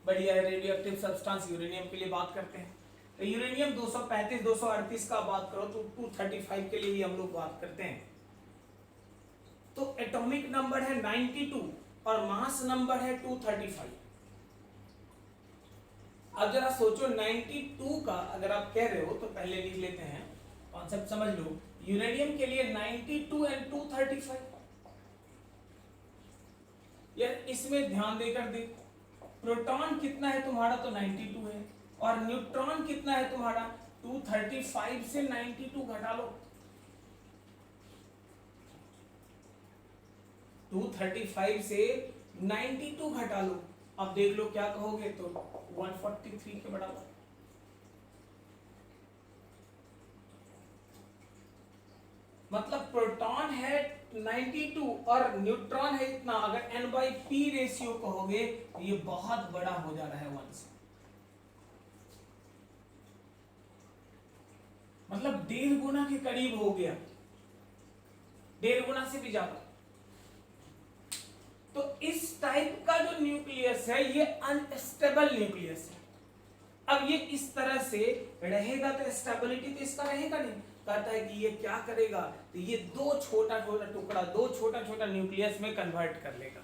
बढ़िया है, रेडियो एक्टिव सब्सटेंस यूरेनियम के लिए बात करते हैं, तो यूरेनियम 235 238 का बात करो तो 235 के लिए ही हम लोग बात करते हैं। तो एटॉमिक नंबर है 92 और मास नंबर है 235। अब जरा सोचो 92 का अगर आप कह रहे हो तो पहले लिख लेते हैं, कॉन्सेप्ट समझ लो। यूरेनियम के लिए 92 एंड 235, यार इसमें ध्यान देकर देख, प्रोटॉन कितना है तुम्हारा, तो 92 है, और न्यूट्रॉन कितना है तुम्हारा, 235 से 92 घटा लो, 235 से 92 घटा लो, अब देख लो क्या कहोगे, तो 143 के बराबर। मतलब प्रोटॉन है 92 और न्यूट्रॉन है इतना, अगर N/P रेशियो कहोगे तो ये बहुत बड़ा हो जा रहा है 1 से, मतलब 1.5 गुना के करीब हो गया, 1.5 गुना से भी ज्यादा। तो इस टाइप का जो न्यूक्लियस है ये अनस्टेबल न्यूक्लियस है। अब ये इस तरह से रहेगा तो स्टेबिलिटी तो इसका रहेगा नहीं। कहता है कि ये क्या करेगा, तो ये दो छोटा छोटा टुकड़ा, दो छोटा छोटा न्यूक्लियस में कन्वर्ट कर लेगा।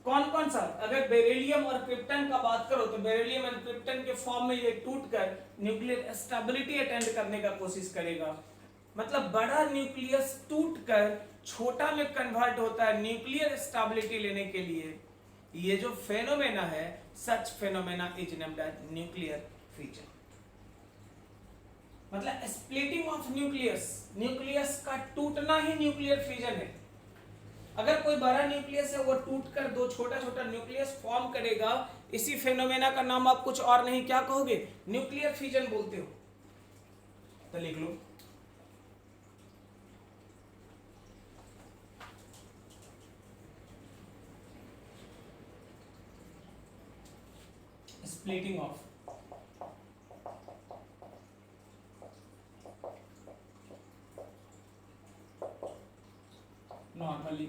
कौन कौन सा? अगर बेरिलियम और क्रिप्टन का बात करो तो बेरिलियम और क्रिप्टन के फॉर्म में ये टूटकर न्यूक्लियर स्टेबिलिटी अटेंड करने का कोशिश करेगा। मतलब बड़ा न्यूक्लियस टूटकर छोटा में कन्वर्ट होता है न्यूक्लियर स्टेबिलिटी लेने के लिए। ये जो फेनोमेना है, such phenomena is named as nuclear fusion. मतलब स्प्लिटिंग ऑफ न्यूक्लियस, न्यूक्लियस का टूटना ही न्यूक्लियर फ्यूजन है। अगर कोई बड़ा न्यूक्लियस है वो टूटकर दो छोटा छोटा न्यूक्लियस फॉर्म करेगा, इसी फेनोमेना का नाम आप कुछ और नहीं क्या कहोगे, न्यूक्लियर फ्यूजन बोलते हो। तो लिख लो, splitting of normally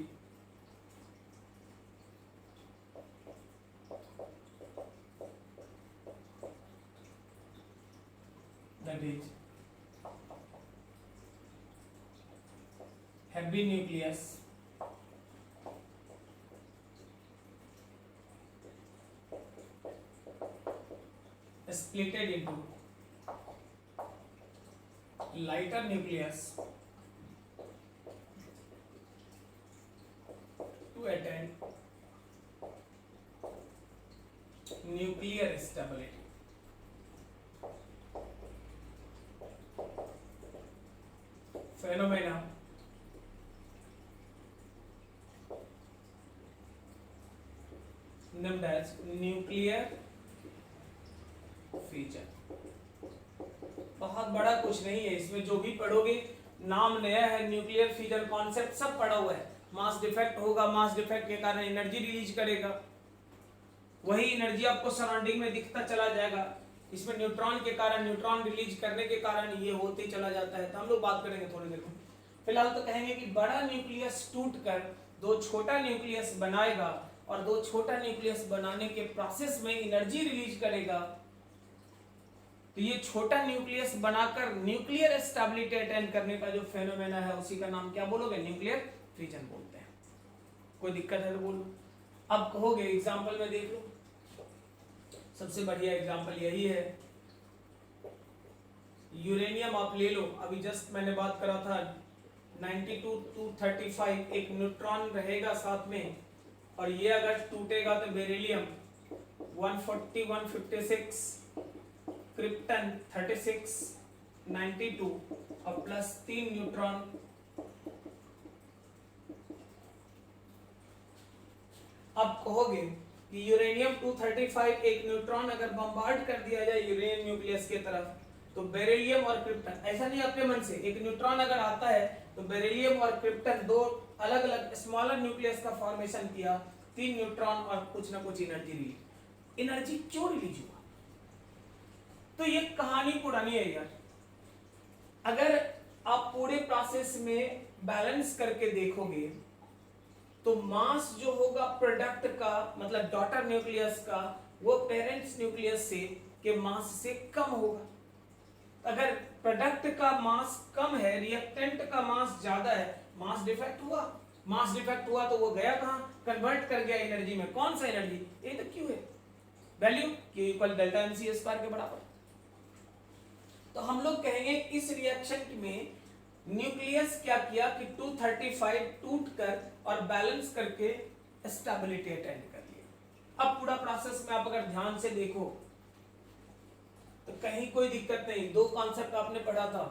that is heavy nucleus splitted into lighter nucleus to attain nuclear stability. Phenomena named as nuclear fission. बहुत बड़ा कुछ नहीं है इसमें, जो भी पढ़ोगे नाम नया है, न्यूक्लियर फ्यूजन कॉन्सेप्ट सब पढ़ा हुआ है। मास डिफेक्ट होगा, मास डिफेक्ट के कारण एनर्जी रिलीज करेगा, वही एनर्जी आपको सराउंडिंग में दिखता चला जाएगा। इसमें न्यूट्रॉन के कारण, न्यूट्रॉन रिलीज करने के कारण ये होते चला जाता है, तो हम लोग बात करेंगे थोड़ी देर में। फिलहाल तो कहेंगे कि बड़ा न्यूक्लियस टूटकर दो छोटा न्यूक्लियस बनाएगा और दो छोटा न्यूक्लियस बनाने के प्रोसेस में एनर्जी रिलीज करेगा। तो ये छोटा न्यूक्लियस बनाकर न्यूक्लियर स्टेबिलिटी अटेन करने का जो फेनोमेना है उसी का नाम क्या बोलोगे? न्यूक्लियर फ्यूजन बोलते हैं। कोई दिक्कत है तो बोलो। अब कहोगे एग्जांपल में देख लो, सबसे बढ़िया एग्जांपल यही है। यूरेनियम आप ले लो, अभी जस्ट मैंने बात करा था 92 to 35 एक न्यूट्रॉन रहेगा साथ में, और ये अगर टूटेगा तो बेरिलियम 140 156, क्रिप्टन 36 92 और प्लस 3 न्यूट्रॉन। अब कहोगे कि यूरेनियम 235 एक न्यूट्रॉन अगर बम्बार्ड कर दिया जाए यूरेनियम न्यूक्लियस के तरफ, तो बेरिलियम और क्रिप्टन, ऐसा नहीं अपने मन से, एक न्यूट्रॉन अगर आता है तो बेरिलियम और क्रिप्टन दो अलग अलग स्मॉलर न्यूक्लियस का फॉर्मेशन किया, 3 न्यूट्रॉन और कुछ ना कुछ एनर्जी रिलीज। एनर्जी क्यों रिलीज हुआ? तो ये कहानी पुरानी है यार। अगर आप पूरे प्रोसेस में बैलेंस करके देखोगे तो मास जो होगा प्रोडक्ट का, मतलब डॉटर न्यूक्लियस का, वो पेरेंट्स न्यूक्लियस से के मास से कम होगा। अगर प्रोडक्ट का मास कम है, रिएक्टेंट का मास ज्यादा है, मास डिफेक्ट हुआ। मास डिफेक्ट हुआ तो वो गया कहां? कन्वर्ट कर गया एनर्जी में। कौन सा एनर्जी? ये तो क्यू है, value Q equal delta M C square के बराबर। तो हम लोग कहेंगे इस रिएक्शन में न्यूक्लियस क्या किया कि 235 टूट कर और बैलेंस करके स्टेबिलिटी अटेन कर लिया। अब पूरा प्रोसेस में आप अगर ध्यान से देखो तो कहीं कोई दिक्कत नहीं। दो कॉन्सेप्ट आपने पढ़ा था,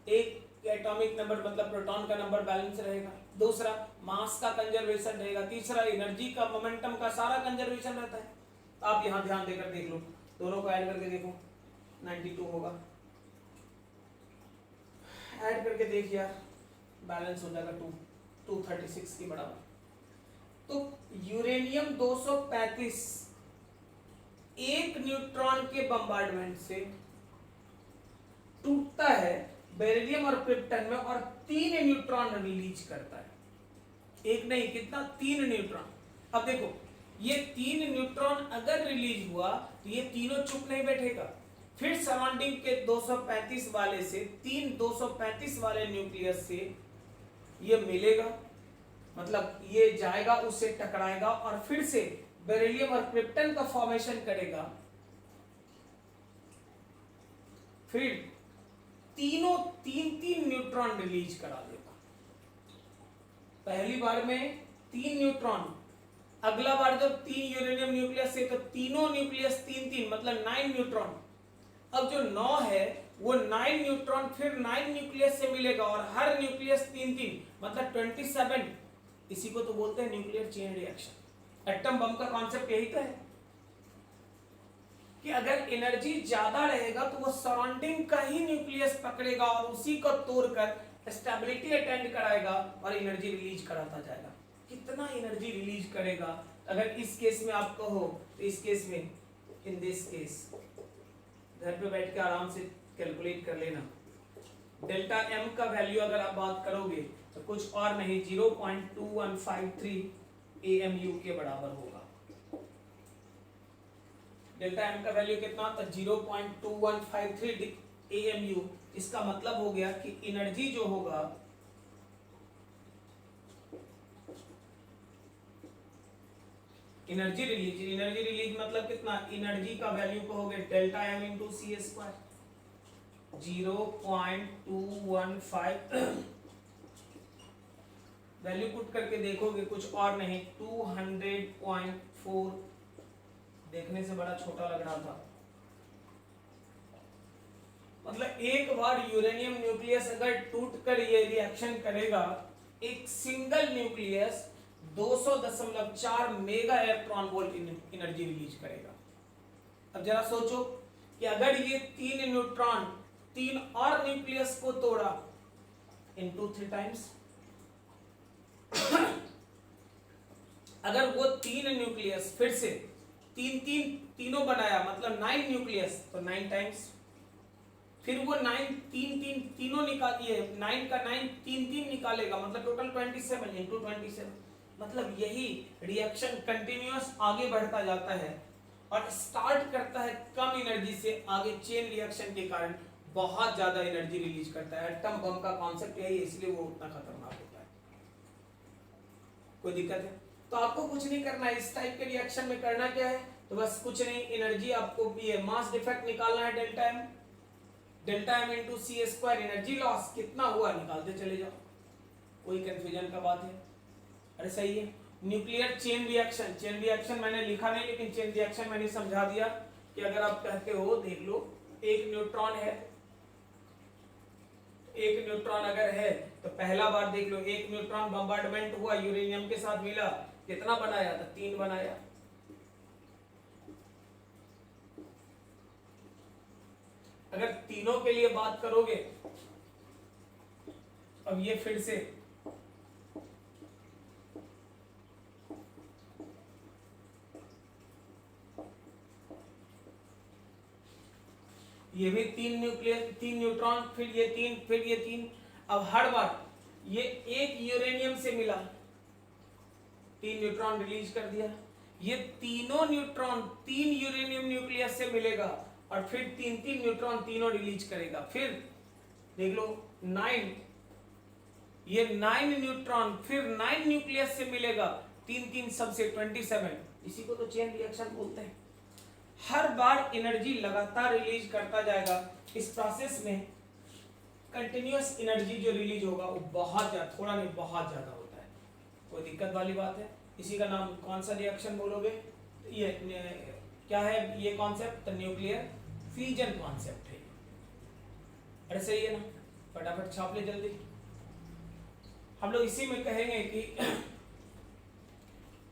एक एटॉमिक नंबर मतलब प्रोटॉन का नंबर बैलेंस रहेगा, दूसरा मास का कंजर्वेशन रहेगा, तीसरा एनर्जी का मोमेंटम का सारा कंजर्वेशन रहता है। आप यहां ध्यान देकर देख लो, दोनों को ऐड करके देखो 92 होगा, ऐड करके देख यार, बैलेंस हो जाएगा 236 के बराबर। तो यूरेनियम 235 एक न्यूट्रॉन के बम्बार्डमेंट से टूटता है बेरिलियम और क्रिप्टन में और 3 न्यूट्रॉन रिलीज करता है। एक नहीं, कितना? 3 न्यूट्रॉन। अब देखो ये 3 न्यूट्रॉन अगर रिलीज हुआ तो ये तीनों चुप नहीं बैठेगा, फिर सराउंडिंग के 235 वाले से 3 235 वाले न्यूक्लियस से ये मिलेगा, मतलब ये जाएगा, उससे टकराएगा और फिर से बेरिलियम और क्रिप्टन का फॉर्मेशन करेगा। फिर तीनों 3 न्यूट्रॉन रिलीज करा देगा। पहली बार में 3 न्यूट्रॉन, अगला बार जब 3 यूरेनियम न्यूक्लियस से तो तीनों न्यूक्लियस 3 मतलब 9 न्यूट्रॉन। अब जो 9 है वो 9 न्यूट्रॉन फिर 9 न्यूक्लियस से मिलेगा और हर न्यूक्लियस 3 मतलब 27। इसी को तो बोलते हैं nuclear chain reaction. Atom bomb का कॉन्सेप्ट यही तो है कि अगर एनर्जी ज्यादा रहेगा तो वो सराउंडिंग का ही न्यूक्लियस पकड़ेगा और उसी को तोड़कर स्टेबिलिटी अटेंड कराएगा और एनर्जी रिलीज कराता जाएगा। कितना एनर्जी रिलीज करेगा अगर इस केस में आप कहो तो इस केस में, इन दिस केस, घर पे बैठ के आराम से कैलकुलेट कर लेना। डेल्टा एम का वैल्यू अगर आप बात करोगे तो कुछ और नहीं 0.2153 AMU के बराबर होगा। डेल्टा एम का वैल्यू कितना था? 0.2153 AMU। इसका मतलब हो गया कि एनर्जी जो होगा एनर्जी रिलीज मतलब कितना, एनर्जी का वैल्यू कहोगे डेल्टा एम इंटू सी स्क्वायर 0.215 वैल्यू पुट करके देखोगे कुछ और नहीं 200.4, देखने से बड़ा छोटा लग रहा था। मतलब एक बार यूरेनियम न्यूक्लियस अगर टूटकर ये रिएक्शन करेगा, एक single nucleus 200.4 mega electron volt energy release करेगा। अब जरा सोचो कि अगर ये 3 न्यूट्रॉन 3 और न्यूक्लियस को तोड़ा इनटू 3 टाइम्स, अगर वो 3 न्यूक्लियस फिर से तीनों बनाया मतलब 9 न्यूक्लियस, तो 9 टाइम्स, फिर वो 9 तीनों निकालिए, 9 का 9 तीन निकालेगा मतलब टोटल 27 इंटू 27। मतलब यही रिएक्शन कंटिन्यूअस आगे बढ़ता जाता है और स्टार्ट करता है कम एनर्जी से, आगे चेन रिएक्शन के कारण बहुत ज्यादा एनर्जी रिलीज करता है। एटम बम का कॉन्सेप्ट यही है, इसलिए वो उतना खतरनाक होता है। कोई दिक्कत है? तो आपको कुछ नहीं करना है, इस टाइप के रिएक्शन में करना क्या है, तो बस कुछ नहीं, एनर्जी आपको ये मास डिफेक्ट निकालना है, डेल्टा एम इंटू सी स्क्वायर, एनर्जी लॉस कितना हुआ निकालते चले जाओ, कोई कंफ्यूजन का बात है? अरे सही है। न्यूक्लियर चेन रिएक्शन मैंने लिखा नहीं, लेकिन चेन रिएक्शन मैंने समझा दिया कि अगर आप कहते हो, देख लो, एक न्यूट्रॉन अगर है तो पहला बार देख लो, एक न्यूट्रॉन बम्बार्डमेंट हुआ, यूरेनियम के साथ मिला, कितना बनाया था? 3 बनाया। अगर तीनों के लिए बात करोगे, अब ये फिर से ये भी 3 न्यूट्रॉन, फिर ये 3, अब हर बार ये एक यूरेनियम से मिला, 3 न्यूट्रॉन रिलीज कर दिया, ये तीनों न्यूट्रॉन 3 यूरेनियम न्यूक्लियस से मिलेगा और फिर 3 न्यूट्रॉन तीनों रिलीज करेगा। फिर देख लो 9, ये 9 न्यूट्रॉन फिर 9 न्यूक्लियस से मिलेगा, 3 सबसे 27, इसी को तो चेन रिएक्शन बोलते हैं। हर बार एनर्जी लगातार रिलीज करता जाएगा। इस प्रोसेस में कंटिन्यूअस एनर्जी जो रिलीज होगा वो बहुत ज्यादा, थोड़ा नहीं बहुत ज्यादा होता है। कोई दिक्कत वाली बात है? इसी का नाम कौन सा रिएक्शन बोलोगे? ये क्या है ये कॉन्सेप्ट? न्यूक्लियर फ्यूजन कॉन्सेप्ट है। अरे सही है ना? फटाफट छाप ले जल्दी। हम लोग इसी में कहेंगे कि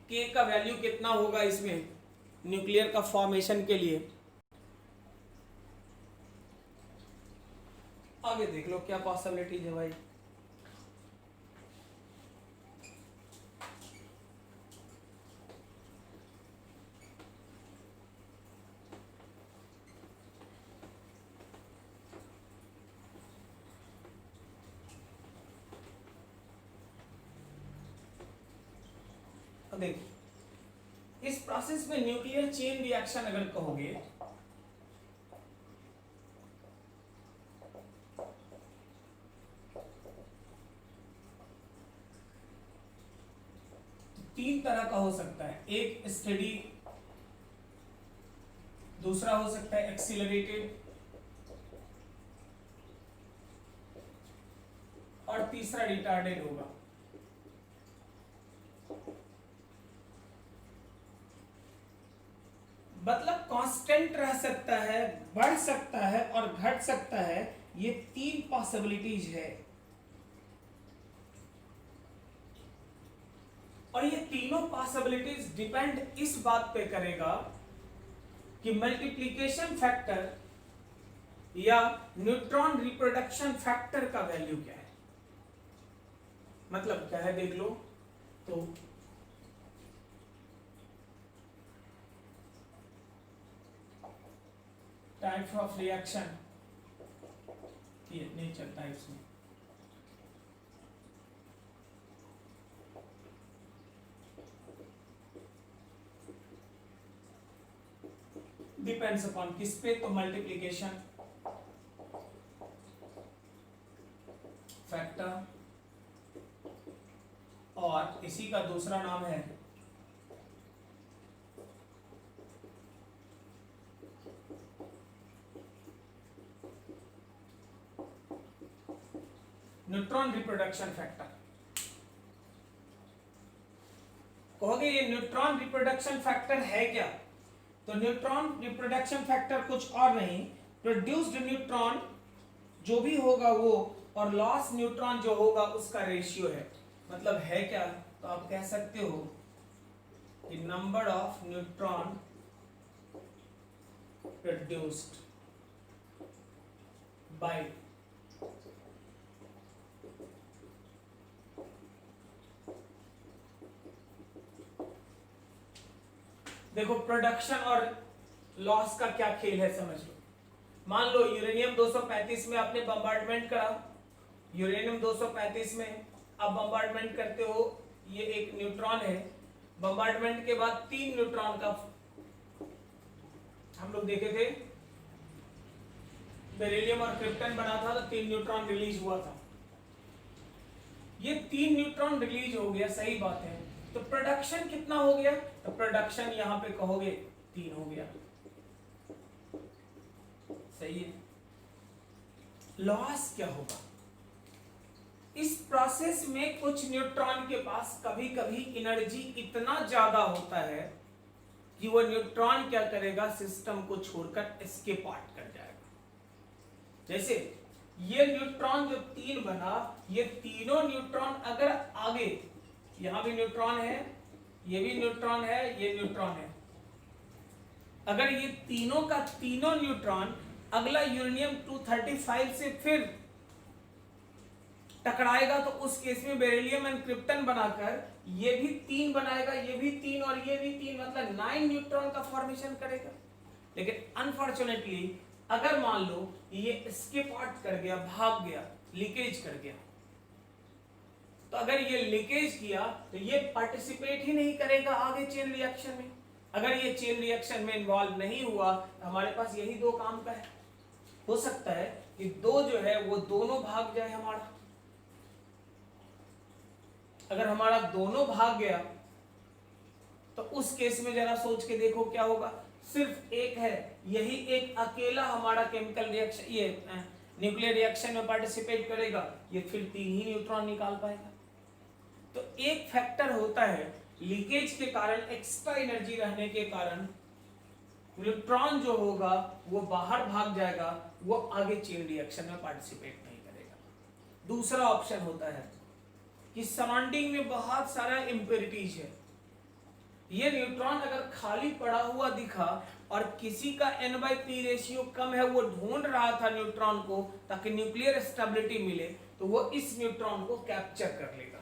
के का वैल्यू कितना होगा इसमें न्यूक्लियर का फॉर्मेशन के लिए। आगे देख लो क्या पॉसिबिलिटीज है भाई। देखो इस प्रोसेस में न्यूक्लियर चेन रिएक्शन अगर कहोगे, तीन तरह का हो सकता है। एक स्टेडी, दूसरा हो सकता है एक्सीलरेटेड, और तीसरा रिटार्डेड होगा। मतलब कांस्टेंट रह सकता है, बढ़ सकता है और घट सकता है। ये 3 पॉसिबिलिटीज है और ये तीनों पॉसिबिलिटीज डिपेंड इस बात पे करेगा कि मल्टीप्लिकेशन फैक्टर या न्यूट्रॉन रिप्रोडक्शन फैक्टर का वैल्यू क्या है। मतलब क्या है देख लो, तो टाइप्स ऑफ रिएक्शन ये नेचर टाइप्स में डिपेंड्स अपॉन किस पे, तो मल्टीप्लिकेशन फैक्टर, और इसी का दूसरा नाम है न्यूट्रॉन रिप्रोडक्शन फैक्टर। कहोगे ये न्यूट्रॉन रिप्रोडक्शन फैक्टर है क्या? तो न्यूट्रॉन रिप्रोडक्शन फैक्टर कुछ और नहीं, प्रोड्यूस्ड न्यूट्रॉन जो भी होगा वो और लॉस न्यूट्रॉन जो होगा उसका रेशियो है। मतलब है क्या? तो आप कह सकते हो कि number of neutron produced by देखो प्रोडक्शन और लॉस का क्या खेल है समझ लो। मान लो यूरेनियम 235 में आपने बम्बार्डमेंट करा, यूरेनियम 235 में आप बम्बार्डमेंट करते हो, ये एक न्यूट्रॉन है। बम्बार्डमेंट के बाद 3 न्यूट्रॉन का हम लोग देखे थे, बेरिलियम और क्रिप्टन बना था तो 3 न्यूट्रॉन रिलीज हुआ था। ये 3 न्यूट्रॉन रिलीज हो गया, सही बात है। तो प्रोडक्शन कितना हो गया? तो प्रोडक्शन यहां पे कहोगे 3 हो गया, सही है। लॉस क्या होगा? इस प्रोसेस में कुछ न्यूट्रॉन के पास कभी कभी एनर्जी इतना ज्यादा होता है कि वो न्यूट्रॉन क्या करेगा, सिस्टम को छोड़कर एस्केप आउट कर जाएगा। जैसे ये न्यूट्रॉन जो 3 बना, ये तीनों न्यूट्रॉन अगर आगे, यहां भी न्यूट्रॉन है, ये भी न्यूट्रॉन है, ये न्यूट्रॉन है, अगर ये तीनों का तीनों न्यूट्रॉन अगला यूरेनियम 235 से फिर टकराएगा तो उस केस में बेरिलियम एंड क्रिप्टन बनाकर ये भी 3 बनाएगा, ये भी 3 और ये भी 3, मतलब 9 न्यूट्रॉन का फॉर्मेशन करेगा। लेकिन अनफॉर्चुनेटली अगर मान लो ये एस्केप आउट कर गया, भाग गया, लीकेज कर गया, तो अगर ये लीकेज किया तो ये पार्टिसिपेट ही नहीं करेगा आगे चेन रिएक्शन में। अगर ये चेन रिएक्शन में इन्वॉल्व नहीं हुआ तो हमारे पास यही 2 काम का है। हो सकता है कि 2 जो है वो दोनों भाग जाए हमारा। अगर हमारा दोनों भाग गया तो उस केस में जरा सोच के देखो क्या होगा। सिर्फ एक है, यही एक अकेला हमारा केमिकल रिएक्शन, ये न्यूक्लियर रिएक्शन में पार्टिसिपेट करेगा, ये फिर 3 ही न्यूट्रॉन निकाल पाएगा। तो एक फैक्टर होता है लीकेज के कारण, एक्स्ट्रा एनर्जी रहने के कारण न्यूट्रॉन जो होगा वो बाहर भाग जाएगा, वो आगे चेन रिएक्शन में पार्टिसिपेट नहीं करेगा। दूसरा ऑप्शन होता है कि सराउंडिंग में बहुत सारा इंप्योरिटीज है, ये न्यूट्रॉन अगर खाली पड़ा हुआ दिखा और किसी का n/p रेशियो कम है, वो ढूंढ रहा था न्यूट्रॉन को ताकि न्यूक्लियर स्टेबिलिटी मिले, तो वो इस न्यूट्रॉन को कैप्चर कर लेगा।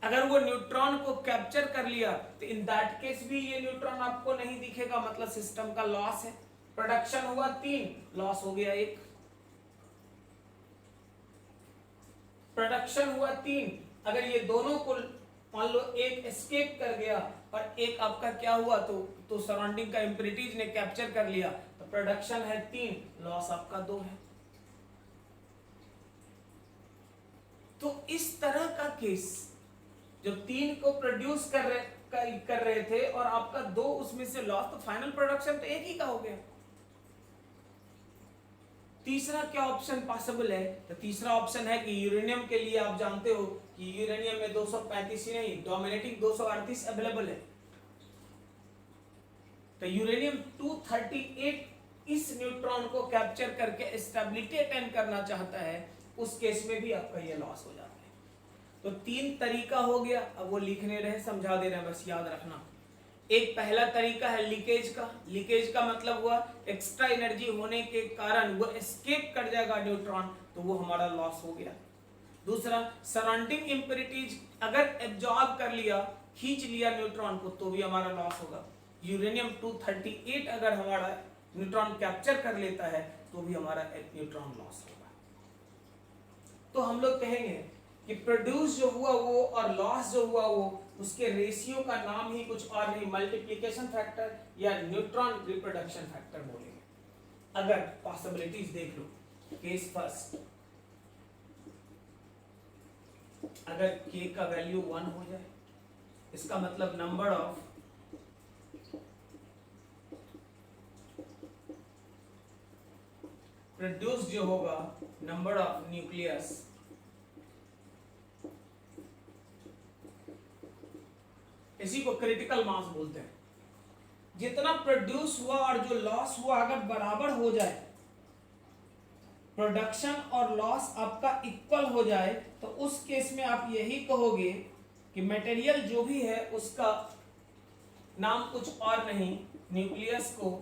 अगर वो न्यूट्रॉन को कैप्चर कर लिया तो इन दैट केस भी ये न्यूट्रॉन आपको नहीं दिखेगा, मतलब सिस्टम का लॉस है। प्रोडक्शन हुआ 3, लॉस हो गया 1। प्रोडक्शन हुआ 3, अगर ये दोनों को मान लो एक एस्केप कर गया और एक आपका क्या हुआ, तो सराउंडिंग का इंप्योरिटीज ने कैप्चर कर लिया, तो प्रोडक्शन है 3, लॉस आपका 2 है। तो इस तरह का केस जो 3 को प्रोड्यूस कर रहे थे और आपका 2 उसमें से लॉस, तो फाइनल प्रोडक्शन तो एक ही का हो गया। तीसरा क्या ऑप्शन पॉसिबल है? तो तीसरा ऑप्शन है कि यूरेनियम के लिए आप जानते हो कि यूरेनियम में 235 ही नहीं, डोमिनेटिंग 238 अवेलेबल है। तो यूरेनियम 238 इस न्यूट्रॉन को कैप्चर करके स्टेबिलिटी अटेन करना चाहता है, उस केस में भी आपका ये लॉस हो जाता है। तो 3 तरीका हो गया, अब वो लिखने रहे, समझा दे रहे हैं, बस याद रखना। एक पहला तरीका है लीकेज का। लीकेज का मतलब हुआ एक्स्ट्रा एनर्जी होने के कारण वो एस्केप कर जाएगा न्यूट्रॉन, तो वो हमारा लॉस हो गया। दूसरा, सराउंडिंग इंप्योरिटीज अगर एब्जॉर्ब कर लिया, खींच लिया न्यूट्रॉन को, तो भी हमारा लॉस होगा। यूरेनियम 238 अगर हमारा न्यूट्रॉन कैप्चर कर लेता है तो भी हमारा न्यूट्रॉन लॉस होगा। तो हम लोग कहेंगे कि प्रोड्यूस जो हुआ वो और लॉस जो हुआ वो, उसके रेशियो का नाम ही कुछ और नहीं, मल्टीप्लिकेशन फैक्टर या न्यूट्रॉन रिप्रोडक्शन फैक्टर बोलेंगे। अगर पॉसिबिलिटीज देख लो, केस फर्स्ट, अगर k का वैल्यू 1 हो जाए, इसका मतलब नंबर ऑफ प्रोड्यूस जो होगा नंबर ऑफ न्यूक्लियस इसी को क्रिटिकल मास बोलते हैं। जितना प्रोड्यूस हुआ और जो लॉस हुआ अगर बराबर हो जाए, प्रोडक्शन और लॉस आपका इक्वल हो जाए, तो उस केस में आप यही कहोगे कि मटेरियल जो भी है उसका नाम कुछ और नहीं, न्यूक्लियस को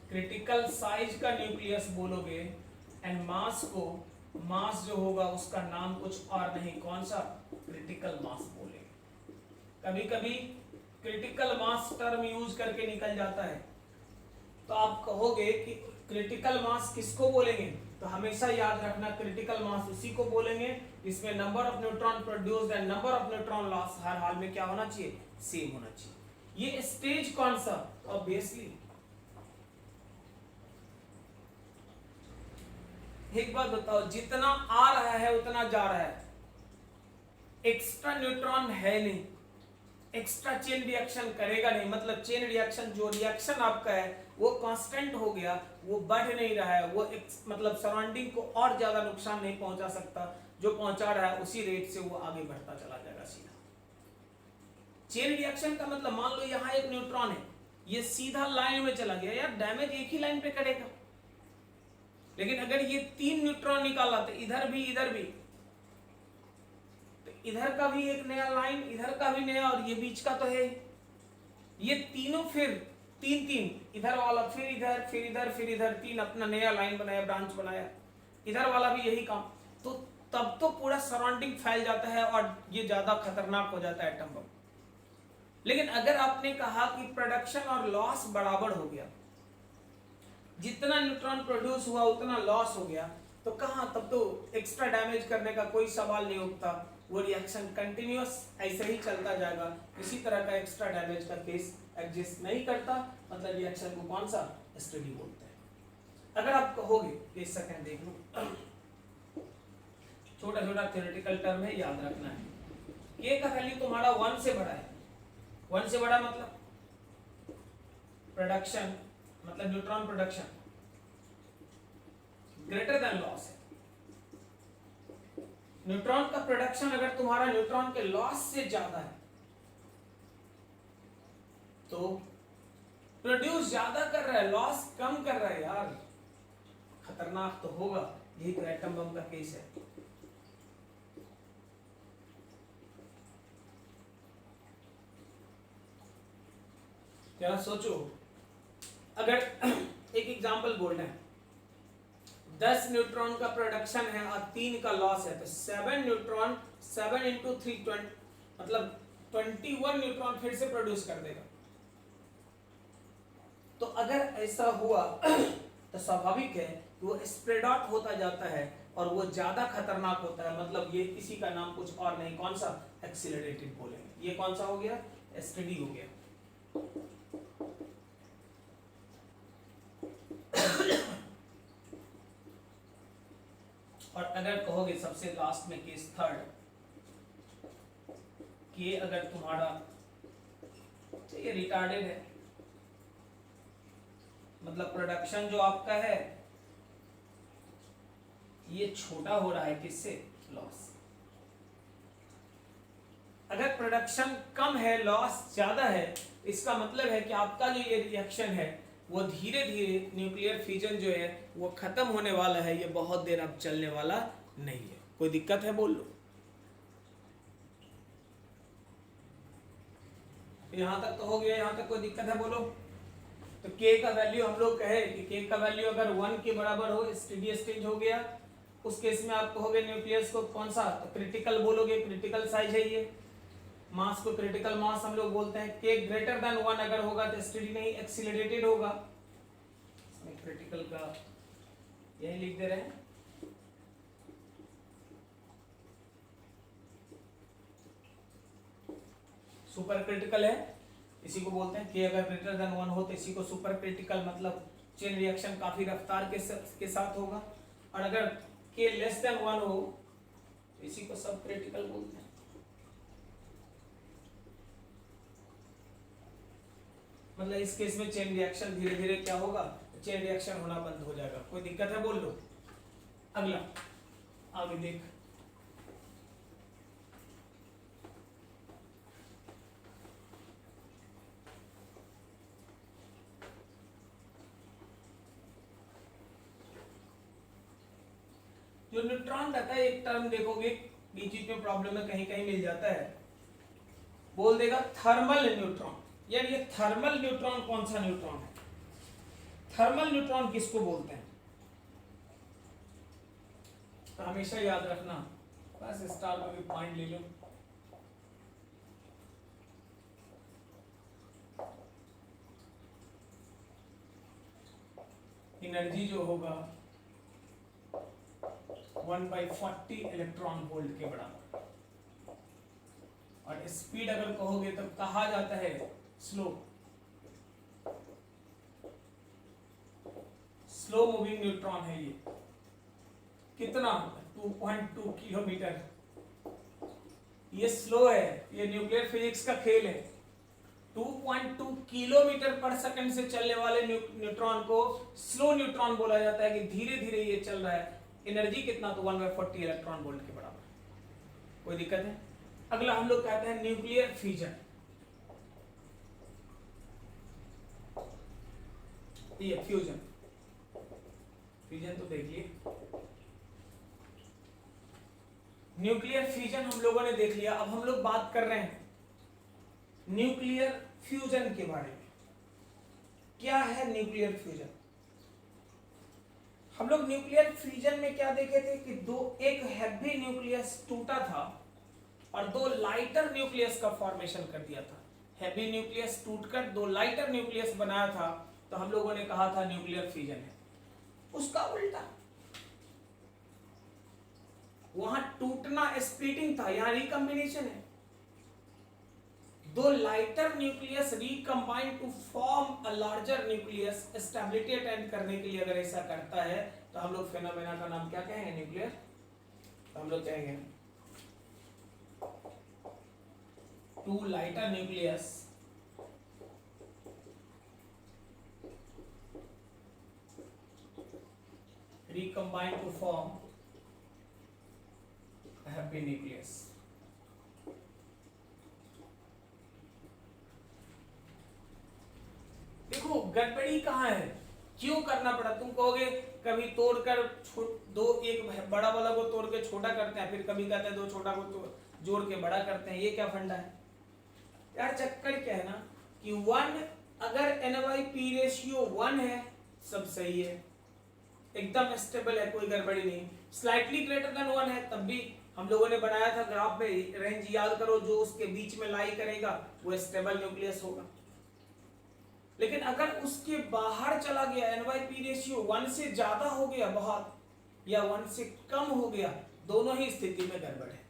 क्रिटिकल साइज का न्यूक्लियस बोलोगे, एंड मास को, मास जो होगा उसका नाम कुछ और नहीं, कौन सा, क्रिटिकल मास बोलेंगे। कभी कभी क्रिटिकल मास टर्म यूज करके निकल जाता है, तो आप कहोगे कि क्रिटिकल मास किसको बोलेंगे, तो हमेशा याद रखना क्रिटिकल मास उसी को बोलेंगे इसमें number of neutron produced and number of neutron loss हर हाल में क्या होना चाहिए, सेम होना चाहिए। ये स्टेज कौन सा, ऑब्वियसली एक बात बताओ, जितना आ रहा है उतना जा रहा है, एक्स्ट्रा न्यूट्रॉन है नहीं, एक्स्ट्रा चेन रिएक्शन करेगा नहीं, मतलब चेन रिएक्शन जो रिएक्शन आपका है वो कांस्टेंट हो गया, वो बढ़ नहीं रहा है, वो मतलब सराउंडिंग को और ज्यादा नुकसान नहीं पहुंचा सकता, जो पहुंचा रहा है उसी रेट से वो आगे बढ़ता चला जाएगा सीधा। चेन रिएक्शन का मतलब मान लो यहाँ एक न्यूट्रॉन है, ये सीधा लाइन में चला गया, यार डैमेज एक ही लाइन पे करेगा, लेकिन अगर ये 3 न्यूट्रॉन निकाला तो इधर भी इधर भी, तो इधर का भी एक नया लाइन, इधर का भी नया, और ये बीच का तो है, ये तीनों फिर 3-3, इधर वाला फिर इधर फिर इधर फिर इधर, 3 अपना नया लाइन बनाया, ब्रांच बनाया, इधर वाला भी यही काम, तो तब तो पूरा सराउंडिंग फैल जाता है और ये ज्यादा खतरनाक हो जाता है एटम बम। लेकिन अगर आपने कहा कि प्रोडक्शन और लॉस बराबर हो गया, जितना न्यूट्रॉन प्रोड्यूस हुआ उतना लॉस हो गया, तो कहां, तब तो एक्स्ट्रा डैमेज करने का कोई सवाल नहीं उठता, वो रिएक्शन कंटिन्यूअस ऐसे ही चलता जाएगा, किसी तरह का एक्स्ट्रा डैमेज का केस एग्जिस्ट नहीं करता, मतलब रिएक्शन को कौन सा, स्टडी बोलते हैं। अगर आप कहोगे, एक सेकंड देख लो, छोटा छोटा थ्योरेटिकल टर्म है, याद रखना है, के का वैल्यू तुम्हारा 1 से बड़ा है, 1 से बड़ा मतलब प्रोडक्शन, मतलब neutron production greater than loss है। न्यूट्रॉन का प्रोडक्शन अगर तुम्हारा न्यूट्रॉन के लॉस से ज्यादा है, तो प्रोड्यूस ज्यादा कर रहा है, लॉस कम कर रहा है, यार खतरनाक तो होगा, यही तो एटम बम का केस है। जरा सोचो, अगर एक एग्जांपल बोलना है, 10 न्यूट्रॉन का प्रोडक्शन है और 3 का लॉस है, तो 7 न्यूट्रॉन 7 × 3 20, मतलब 21 न्यूट्रॉन फिर से प्रोड्यूस कर देगा। तो अगर ऐसा हुआ तो स्वाभाविक है कि वो स्प्रेड आउट होता जाता है और वो ज्यादा खतरनाक होता है, मतलब ये किसी का नाम कुछ और नहीं, कौन सा, एक्सीलरेटेड बोलेंगे। ये कौन सा हो गया, एसटीडी हो गया। और अगर कहोगे सबसे लास्ट में केस थर्ड, कि अगर तुम्हारा ये रिटार्डेड है, मतलब प्रोडक्शन जो आपका है ये छोटा हो रहा है, किससे, लॉस। अगर प्रोडक्शन कम है, लॉस ज्यादा है, इसका मतलब है कि आपका जो ये रिएक्शन है वो धीरे धीरे न्यूक्लियर फ्यूजन जो है वो खत्म होने वाला है, ये बहुत देर अब चलने वाला नहीं है। कोई दिक्कत है, बोल लो। यहां तक तो हो गया, यहां तक कोई दिक्कत है, बोलो। तो k का वैल्यू हम लोग कहे कि k का वैल्यू अगर 1 के बराबर हो, स्टेडी स्टेज हो गया, उस केस में आप कहोगे न्यूक्लियस को कौन सा, तो क्रिटिकल बोलोगे, क्रिटिकल साइज है ये। मास को क्रिटिकल मास हम लोग बोलते हैं। k ग्रेटर देन 1 अगर होगा तो स्टेडी नहीं, एक्सीलरेटेड होगा। इसमें क्रिटिकल का यही लिख दे रहे हैं। सुपर क्रिटिकल है, इसी को बोलते हैं। k अगर ग्रेटर देन 1 हो तो इसी को सुपर क्रिटिकल, मतलब चेन रिएक्शन काफी रफ्तार के साथ होगा। और अगर k लेस देन 1 हो तो इसी को सब क्रिटिकल बोलते हैं। मतलब इस केस में चेन रिएक्शन धीरे धीरे क्या होगा, चेन रिएक्शन होना बंद हो जाएगा। कोई दिक्कत है बोल लो। अगला आगे देख, जो न्यूट्रॉन रहता है, एक टर्म देखोगे बीच बीच में प्रॉब्लम में कहीं कहीं मिल जाता है, बोल देगा थर्मल न्यूट्रॉन। यार ये थर्मल न्यूट्रॉन कौन सा न्यूट्रॉन है? थर्मल न्यूट्रॉन किसको बोलते हैं? तो हमेशा याद रखना, बस स्टार का भी पॉइंट ले लो। एनर्जी जो होगा 1/40 इलेक्ट्रॉन वोल्ट के बराबर, और स्पीड अगर कहोगे तो कहा जाता है स्लो मूविंग न्यूट्रॉन है ये। कितना? 2.2 किलोमीटर। ये स्लो है, ये न्यूक्लियर फिजिक्स का खेल है। 2.2 किलोमीटर पर सेकंड से चलने वाले न्यूट्रॉन को स्लो न्यूट्रॉन बोला जाता है, कि धीरे धीरे ये चल रहा है। एनर्जी कितना? तो 1/40 इलेक्ट्रॉन वोल्ट के बराबर। कोई दिक्कत है? अगला हम लोग कहते हैं न्यूक्लियर फ्यूजन। ये फ्यूजन तो देखिए, न्यूक्लियर फ्यूजन हम लोगों ने देख लिया। अब हम लोग बात कर रहे हैं न्यूक्लियर फ्यूजन के बारे में। क्या है न्यूक्लियर फ्यूजन? हम लोग न्यूक्लियर फ्यूजन में क्या देखे थे कि एक हैवी न्यूक्लियस टूटा था और 2 लाइटर न्यूक्लियस का फॉर्मेशन कर दिया था। हैवी न्यूक्लियस टूटकर 2 लाइटर न्यूक्लियस बनाया था, तो हम लोगों ने कहा था न्यूक्लियर फ्यूजन है। उसका उल्टा, वहां टूटना स्प्लिटिंग था, यहां रिकम्बिनेशन है। 2 lighter nucleus recombine to form a larger nucleus. Stability attend करने के लिए अगर ऐसा करता है तो हम लोग फेनोमेना का नाम क्या कहेंगे? न्यूक्लियर। तो हम लोग कहेंगे 2 lighter nucleus recombine to form a happy nucleus। देखो गड़बड़ी कहाँ है, क्यों करना पड़ा? तुम कहोगे कभी तोड़कर एक बड़ा वाला को तोड़ के छोटा करते हैं, फिर कभी कहते हैं 2 छोटा को जोड़ के बड़ा करते हैं। ये क्या फंडा है यार? चक्कर क्या है ना कि 1 अगर NY/P रेशियो 1 है, सब सही है, एकदम स्टेबल है, कोई गड़बड़ी नहीं। स्लाइटली ग्रेटर देन 1 है, तब भी हम लोगों ने बनाया था ग्राफ में, रेंज याद करो, जो उसके बीच में लाई करेगा वो स्टेबल न्यूक्लियस होगा। लेकिन अगर उसके बाहर चला गया, NY/P रेशियो 1 से ज्यादा हो गया बहुत, या 1 से कम हो गया, दोनों ही स्थिति में गड़बड़ है।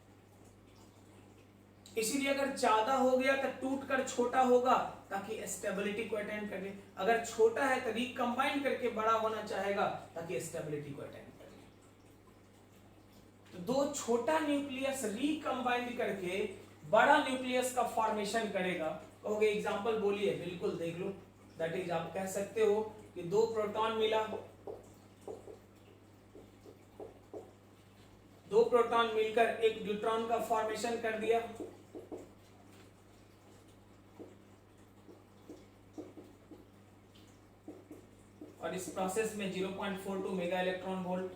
इसीलिए अगर ज्यादा हो गया तो टूटकर छोटा होगा ताकि स्टेबिलिटी को अटेंड करे, अगर छोटा है तो रिकम्बाइन करके बड़ा होना चाहेगा ताकि स्टेबिलिटी को अटेंड करे। तो 2 छोटा न्यूक्लियस रिकम्बाइन करके बड़ा न्यूक्लियस का फॉर्मेशन करेगा। कहोगे एग्जांपल बोलिए, बिल्कुल देख लो। दैट इज, आप कह सकते हो कि 2 प्रोटॉन मिला, 2 प्रोटॉन मिलकर एक न्यूट्रॉन का फॉर्मेशन कर दिया। और इस प्रोसेस में 0.42 मेगा इलेक्ट्रॉन वोल्ट।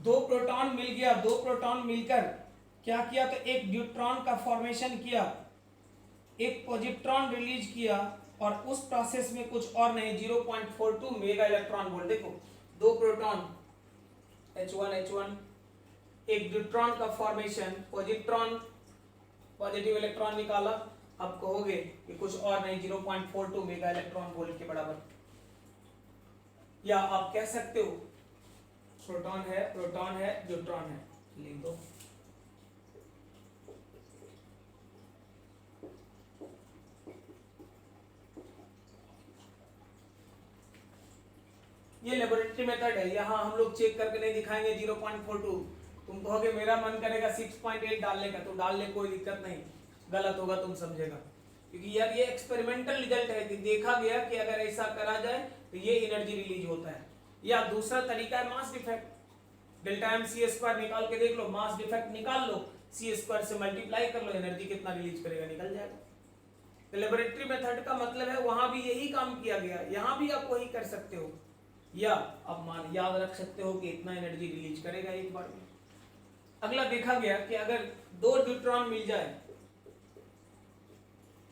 2 प्रोटॉन मिल गया, 2 प्रोटॉन मिलकर क्या किया? तो एक न्यूट्रॉन का फॉर्मेशन किया, एक पॉजिट्रॉन रिलीज किया, और उस प्रोसेस में कुछ और नहीं, 0.42 मेगा इलेक्ट्रॉन वोल्ट। देखो 2 प्रोटॉन H1 एक न्यूट्रॉन का फॉर्मेशन, पॉजिट्रॉन पॉजिटिव इलेक्ट्रॉन निकाला। अब कहोगे कि कुछ और नहीं, 0.42 मेगा इलेक्ट्रॉन वोल्ट के बराबर। या आप कह सकते हो प्रोटॉन है न्यूट्रॉन है, लिख दो। ये लेबोरेटरी मेथड है, यहाँ हम लोग चेक करके नहीं दिखाएंगे 0.42। तुम कहोगे मेरा मन करेगा 6.8 डालने का, तो डाल ले, कोई दिक्कत नहीं। गलत होगा तुम समझेगा, क्योंकि यार ये एक्सपेरिमेंटल रिजल्ट है कि देखा गया कि अगर ऐसा करा जाए तो ये एनर्जी रिलीज होता है। या दूसरा तरीका है mass defect, delta M C square निकाल के देख लो, मास डिफेक्ट निकाल लो, सी स्क्वायर से मल्टीप्लाई कर लो, एनर्जी कितना रिलीज करेगा निकल जाएगा। तो लेबोरेटरी मेथड का मतलब है वहां भी यही काम किया गया, यहां भी आप वही कर सकते हो, या आप मान याद रख सकते हो कि इतना एनर्जी रिलीज करेगा एक बार में। अगला देखा गया कि अगर 2 न्यूट्रॉन मिल जाए,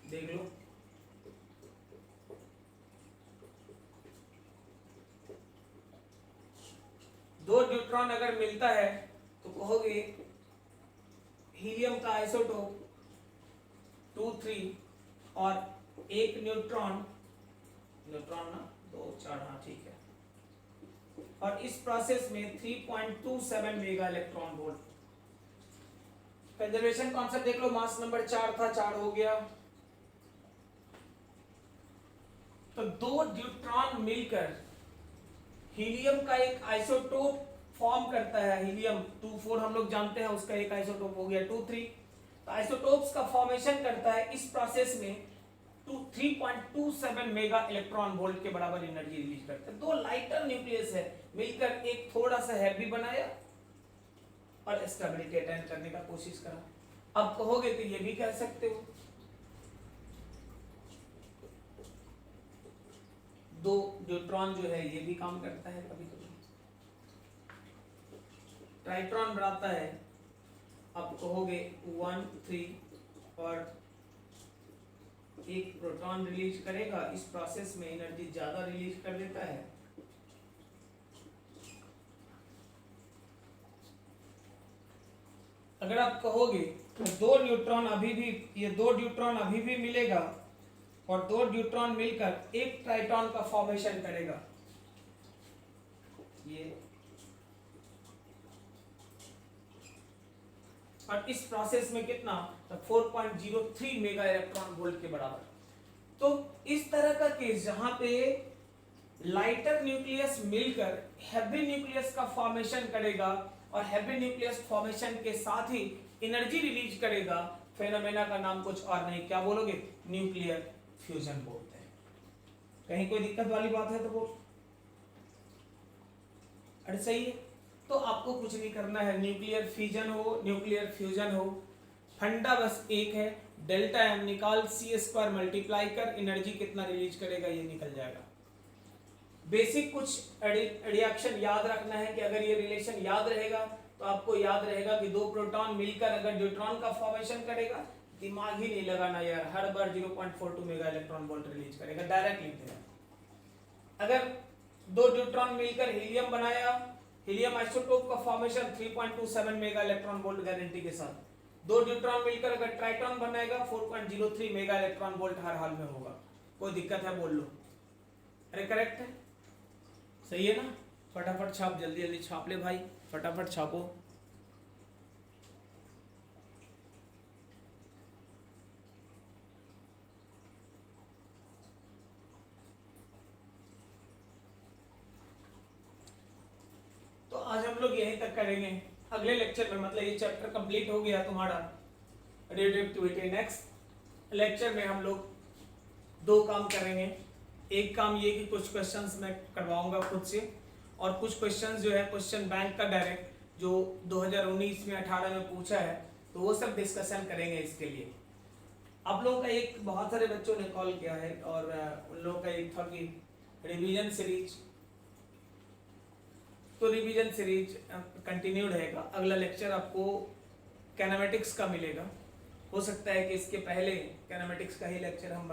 देख लो, दो न्यूट्रॉन अगर मिलता है तो कहोगे हीलियम का आइसोटोप 2 3 और एक न्यूट्रॉन ना 2 4, हाँ ठीक है, और इस प्रोसेस में 3.27 mega electron volt. Conservation concept देख लो, मास नंबर 4 था, 4 हो गया, तो 2 न्यूट्रॉन मिलकर हीलियम का एक आइसोटोप फॉर्म करता है, हीलियम 24 हम लोग जानते हैं, उसका एक आइसोटोप हो गया 2 3, तो आइसोटोप्स का फॉर्मेशन करता है, इस प्रोसेस में 3.27 मेगा इलेक्ट्रॉन वोल्ट के बराबर एनर्जी रिलीज करता है। 2 लाइटर न्यूक्लियस है मिलकर एक थोड़ा सा हैवी बनाया और स्टेबिलिटी अटेन करने का कोशिश करा। अब कहोगे तो ये भी कह सकते हो 2 न्यूट्रॉन जो है ये भी काम करता है, कभी कभी ट्राइट्रॉन बनाता है। अब कहोगे 1 3 और एक प्रोटॉन रिलीज करेगा, इस प्रोसेस में एनर्जी ज्यादा रिलीज कर देता है। अगर आप कहोगे तो 2 न्यूट्रॉन अभी भी, ये 2 न्यूट्रॉन अभी भी मिलेगा और 2 न्यूट्रॉन मिलकर एक ट्राइटॉन का फॉर्मेशन करेगा, ये, और इस प्रोसेस में कितना, तो 4.03 मेगा इलेक्ट्रॉन वोल्ट के बराबर। तो इस तरह का केस जहां पे लाइटर न्यूक्लियस मिलकर हैवी न्यूक्लियस का फॉर्मेशन करेगा और हैवी न्यूक्लियस फॉर्मेशन के साथ ही एनर्जी रिलीज करेगा, फेनोमेना का नाम कुछ और नहीं, क्या बोलोगे, न्यूक्लियर फ्यूजन बोलते हैं। कहीं कोई दिक्कत वाली बात है तो बोल, अरे सही है। तो आपको कुछ नहीं करना है, न्यूक्लियर फिजन हो न्यूक्लियर फ्यूजन हो, फंडा बस एक है, डेल्टा एम निकाल, सी स्क्वायर मल्टीप्लाई कर, एनर्जी कितना रिलीज करेगा ये निकल जाएगा। बेसिक कुछ रिएक्शन याद रखना है कि अगर ये रिलेशन याद रहेगा तो आपको याद रहेगा कि 2 प्रोटॉन मिलकर अगर न्यूट्रॉन का फॉर्मेशन करेगा, दिमाग ही नहीं लगाना यार, हर बार 0.42 मेगा इलेक्ट्रॉन वोल्ट रिलीज करेगा, डायरेक्ट लिख देना। अगर 2 न्यूट्रॉन मिलकर हीलियम बनाया, हीलियम आइसोटोप का formation 3.27 mega electron volt guarantee के साथ। 2 न्यूट्रॉन मिलकर अगर ट्राइटॉन बनाएगा 4.03 मेगा इलेक्ट्रॉन वोल्ट हर हाल में होगा। कोई दिक्कत है बोल लो, अरे करेक्ट है, सही है ना। फटाफट छाप, जल्दी जल्दी छाप ले भाई, फटाफट छापो। तो आज हम लोग यहीं तक करेंगे, अगले लेक्चर में, मतलब ये चैप्टर कंप्लीट हो गया तुम्हारा रेडियोएक्टिविटी। नेक्स्ट लेक्चर में हम लोग 2 काम करेंगे। एक काम ये कि कुछ क्वेश्चंस मैं करवाऊंगा खुद से, और कुछ क्वेश्चंस जो है क्वेश्चन बैंक का डायरेक्ट जो 2019 में 18 में पूछा है, तो वो सब डिस्कशन करेंगे। इसके लिए आप लोगों का एक, बहुत सारे बच्चों ने कॉल किया है और उन लोगों का एक था कि रिवीजन सीरीज, तो रिवीजन सीरीज कंटिन्यूड रहेगा। अगला लेक्चर आपको कैनामेटिक्स का मिलेगा, हो सकता है कि इसके पहले कैनामेटिक्स का ही लेक्चर हम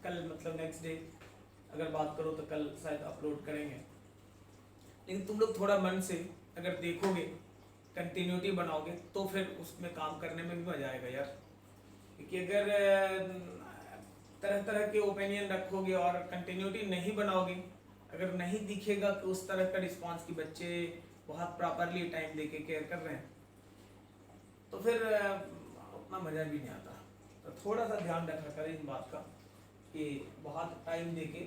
कल, मतलब नेक्स्ट डे अगर बात करो तो कल शायद अपलोड करेंगे। लेकिन तुम लोग थोड़ा मन से अगर देखोगे, कंटिन्यूटी बनाओगे, तो फिर उसमें काम करने में भी मजा आएगा यार। क्योंकि अगर तरह तरह के ओपिनियन रखोगे और कंटिन्यूटी नहीं बनाओगे, अगर नहीं दिखेगा कि उस तरह का रिस्पांस कि बच्चे बहुत प्रॉपरली टाइम देके केयर कर रहे हैं, तो फिर उतना मजा भी नहीं आता। तो थोड़ा सा ध्यान रखा करें इस बात का कि बहुत टाइम देके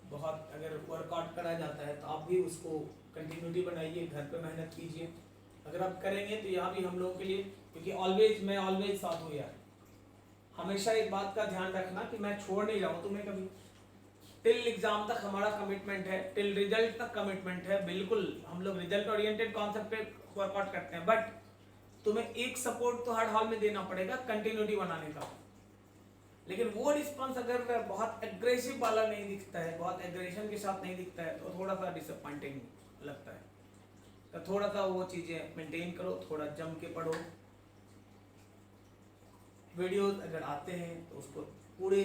बहुत अगर वर्कआउट करा जाता है तो आप भी उसको कंटिन्यूटी बनाइए, घर पे मेहनत कीजिए। अगर आप करेंगे तो यहाँ भी हम लोगों के लिए, क्योंकि ऑलवेज मैं ऑलवेज साथ हूँ यार, हमेशा एक बात का ध्यान रखना कि मैं छोड़ नहीं रहा हूँ तुम्हें कभी। टिल एग्जाम तक हमारा कमिटमेंट है, टिल रिजल्ट तक कमिटमेंट है। बिल्कुल हम लोग रिजल्ट ओरिएंटेड कॉन्सेप्ट पे वर्कआउट करते हैं, बट तुम्हें एक सपोर्ट तो हर हाल में देना पड़ेगा कंटिन्यूटी बनाने का। लेकिन वो रिस्पॉन्स अगर बहुत एग्रेसिव वाला नहीं दिखता है, बहुत एग्रेशन के साथ नहीं दिखता है, तो थोड़ा सा डिसअपॉइंटिंग लगता है। तो थोड़ा सा वो चीजें मेंटेन करो, थोड़ा जम के पढ़ो। वीडियोस अगर आते हैं तो उसको पूरे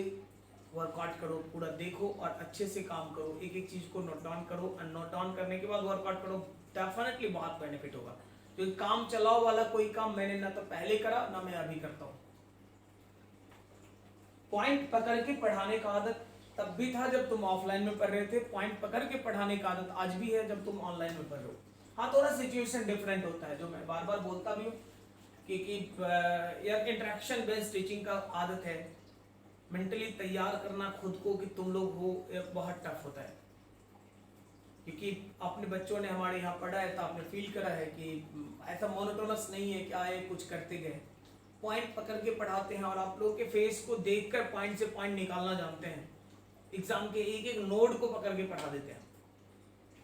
वर्कआउट करो, पूरा देखो और अच्छे से काम करो। एक एक चीज को नोट डाउन करो और नोट डाउन करने के बाद वर्कआउट करो। डेफिनेटली बहुत बेनिफिट होगा। क्योंकि काम चलाओ वाला कोई काम मैंने ना तो पहले करा ना मैं अभी करता हूँ। पॉइंट पकड़ के पढ़ाने का आदत तब भी था जब तुम ऑफलाइन में पढ़ रहे थे, पॉइंट पकड़ के पढ़ाने का आदत आज भी है जब तुम ऑनलाइन में पढ़ रहे हो। हाँ, थोड़ा सिचुएशन डिफरेंट होता है, जो मैं बार बार बोलता भी हूँ कि यार इंटरेक्शन बेस्ड टीचिंग का आदत है। मेंटली तैयार करना खुद को कि तुम लोग हो, बहुत टफ होता है। क्योंकि अपने बच्चों ने हमारे यहाँ पढ़ा है तो आपने फील करा है कि ऐसा मोनोटोनस नहीं है कि आए कुछ करते गए। पॉइंट पकड़ के पढ़ाते हैं और आप लोगों के फेस को देखकर पॉइंट से पॉइंट निकालना जानते हैं। एग्जाम के एक एक नोड को पकड़ के पढ़ा देते हैं,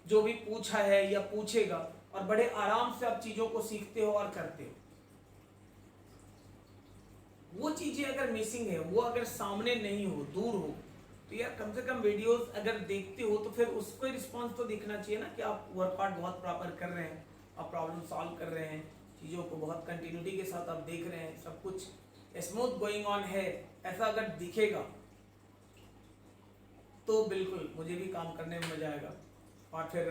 जो भी पूछा है या पूछेगा, और बड़े आराम से आप चीजों को सीखते हो और करते हो। वो चीजें अगर मिसिंग है, वो अगर सामने नहीं हो, दूर हो, तो यार कम से कम वीडियोस अगर देखते हो तो फिर उसको रिस्पॉन्स तो दिखना चाहिए ना कि आप वर्कआउट बहुत प्रॉपर कर रहे हैं, आप प्रॉब्लम सॉल्व कर रहे हैं, चीज़ों को बहुत कंटिन्यूटी के साथ आप देख रहे हैं, सब कुछ स्मूथ गोइंग ऑन है। ऐसा अगर दिखेगा तो बिल्कुल मुझे भी काम करने में मजा आएगा और फिर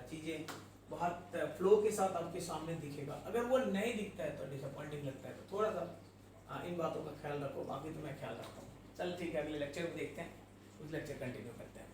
चीज़ें बहुत फ्लो के साथ आपके सामने दिखेगा। अगर वो नहीं दिखता है तो डिसअपॉइंटिंग लगता है। तो थोड़ा सा इन बातों का ख्याल रखो। बाकी तो मैं ख्याल रखता हूँ। चल ठीक है, अगले लेक्चर में देखते हैं, उस लेक्चर कंटिन्यू करते हैं।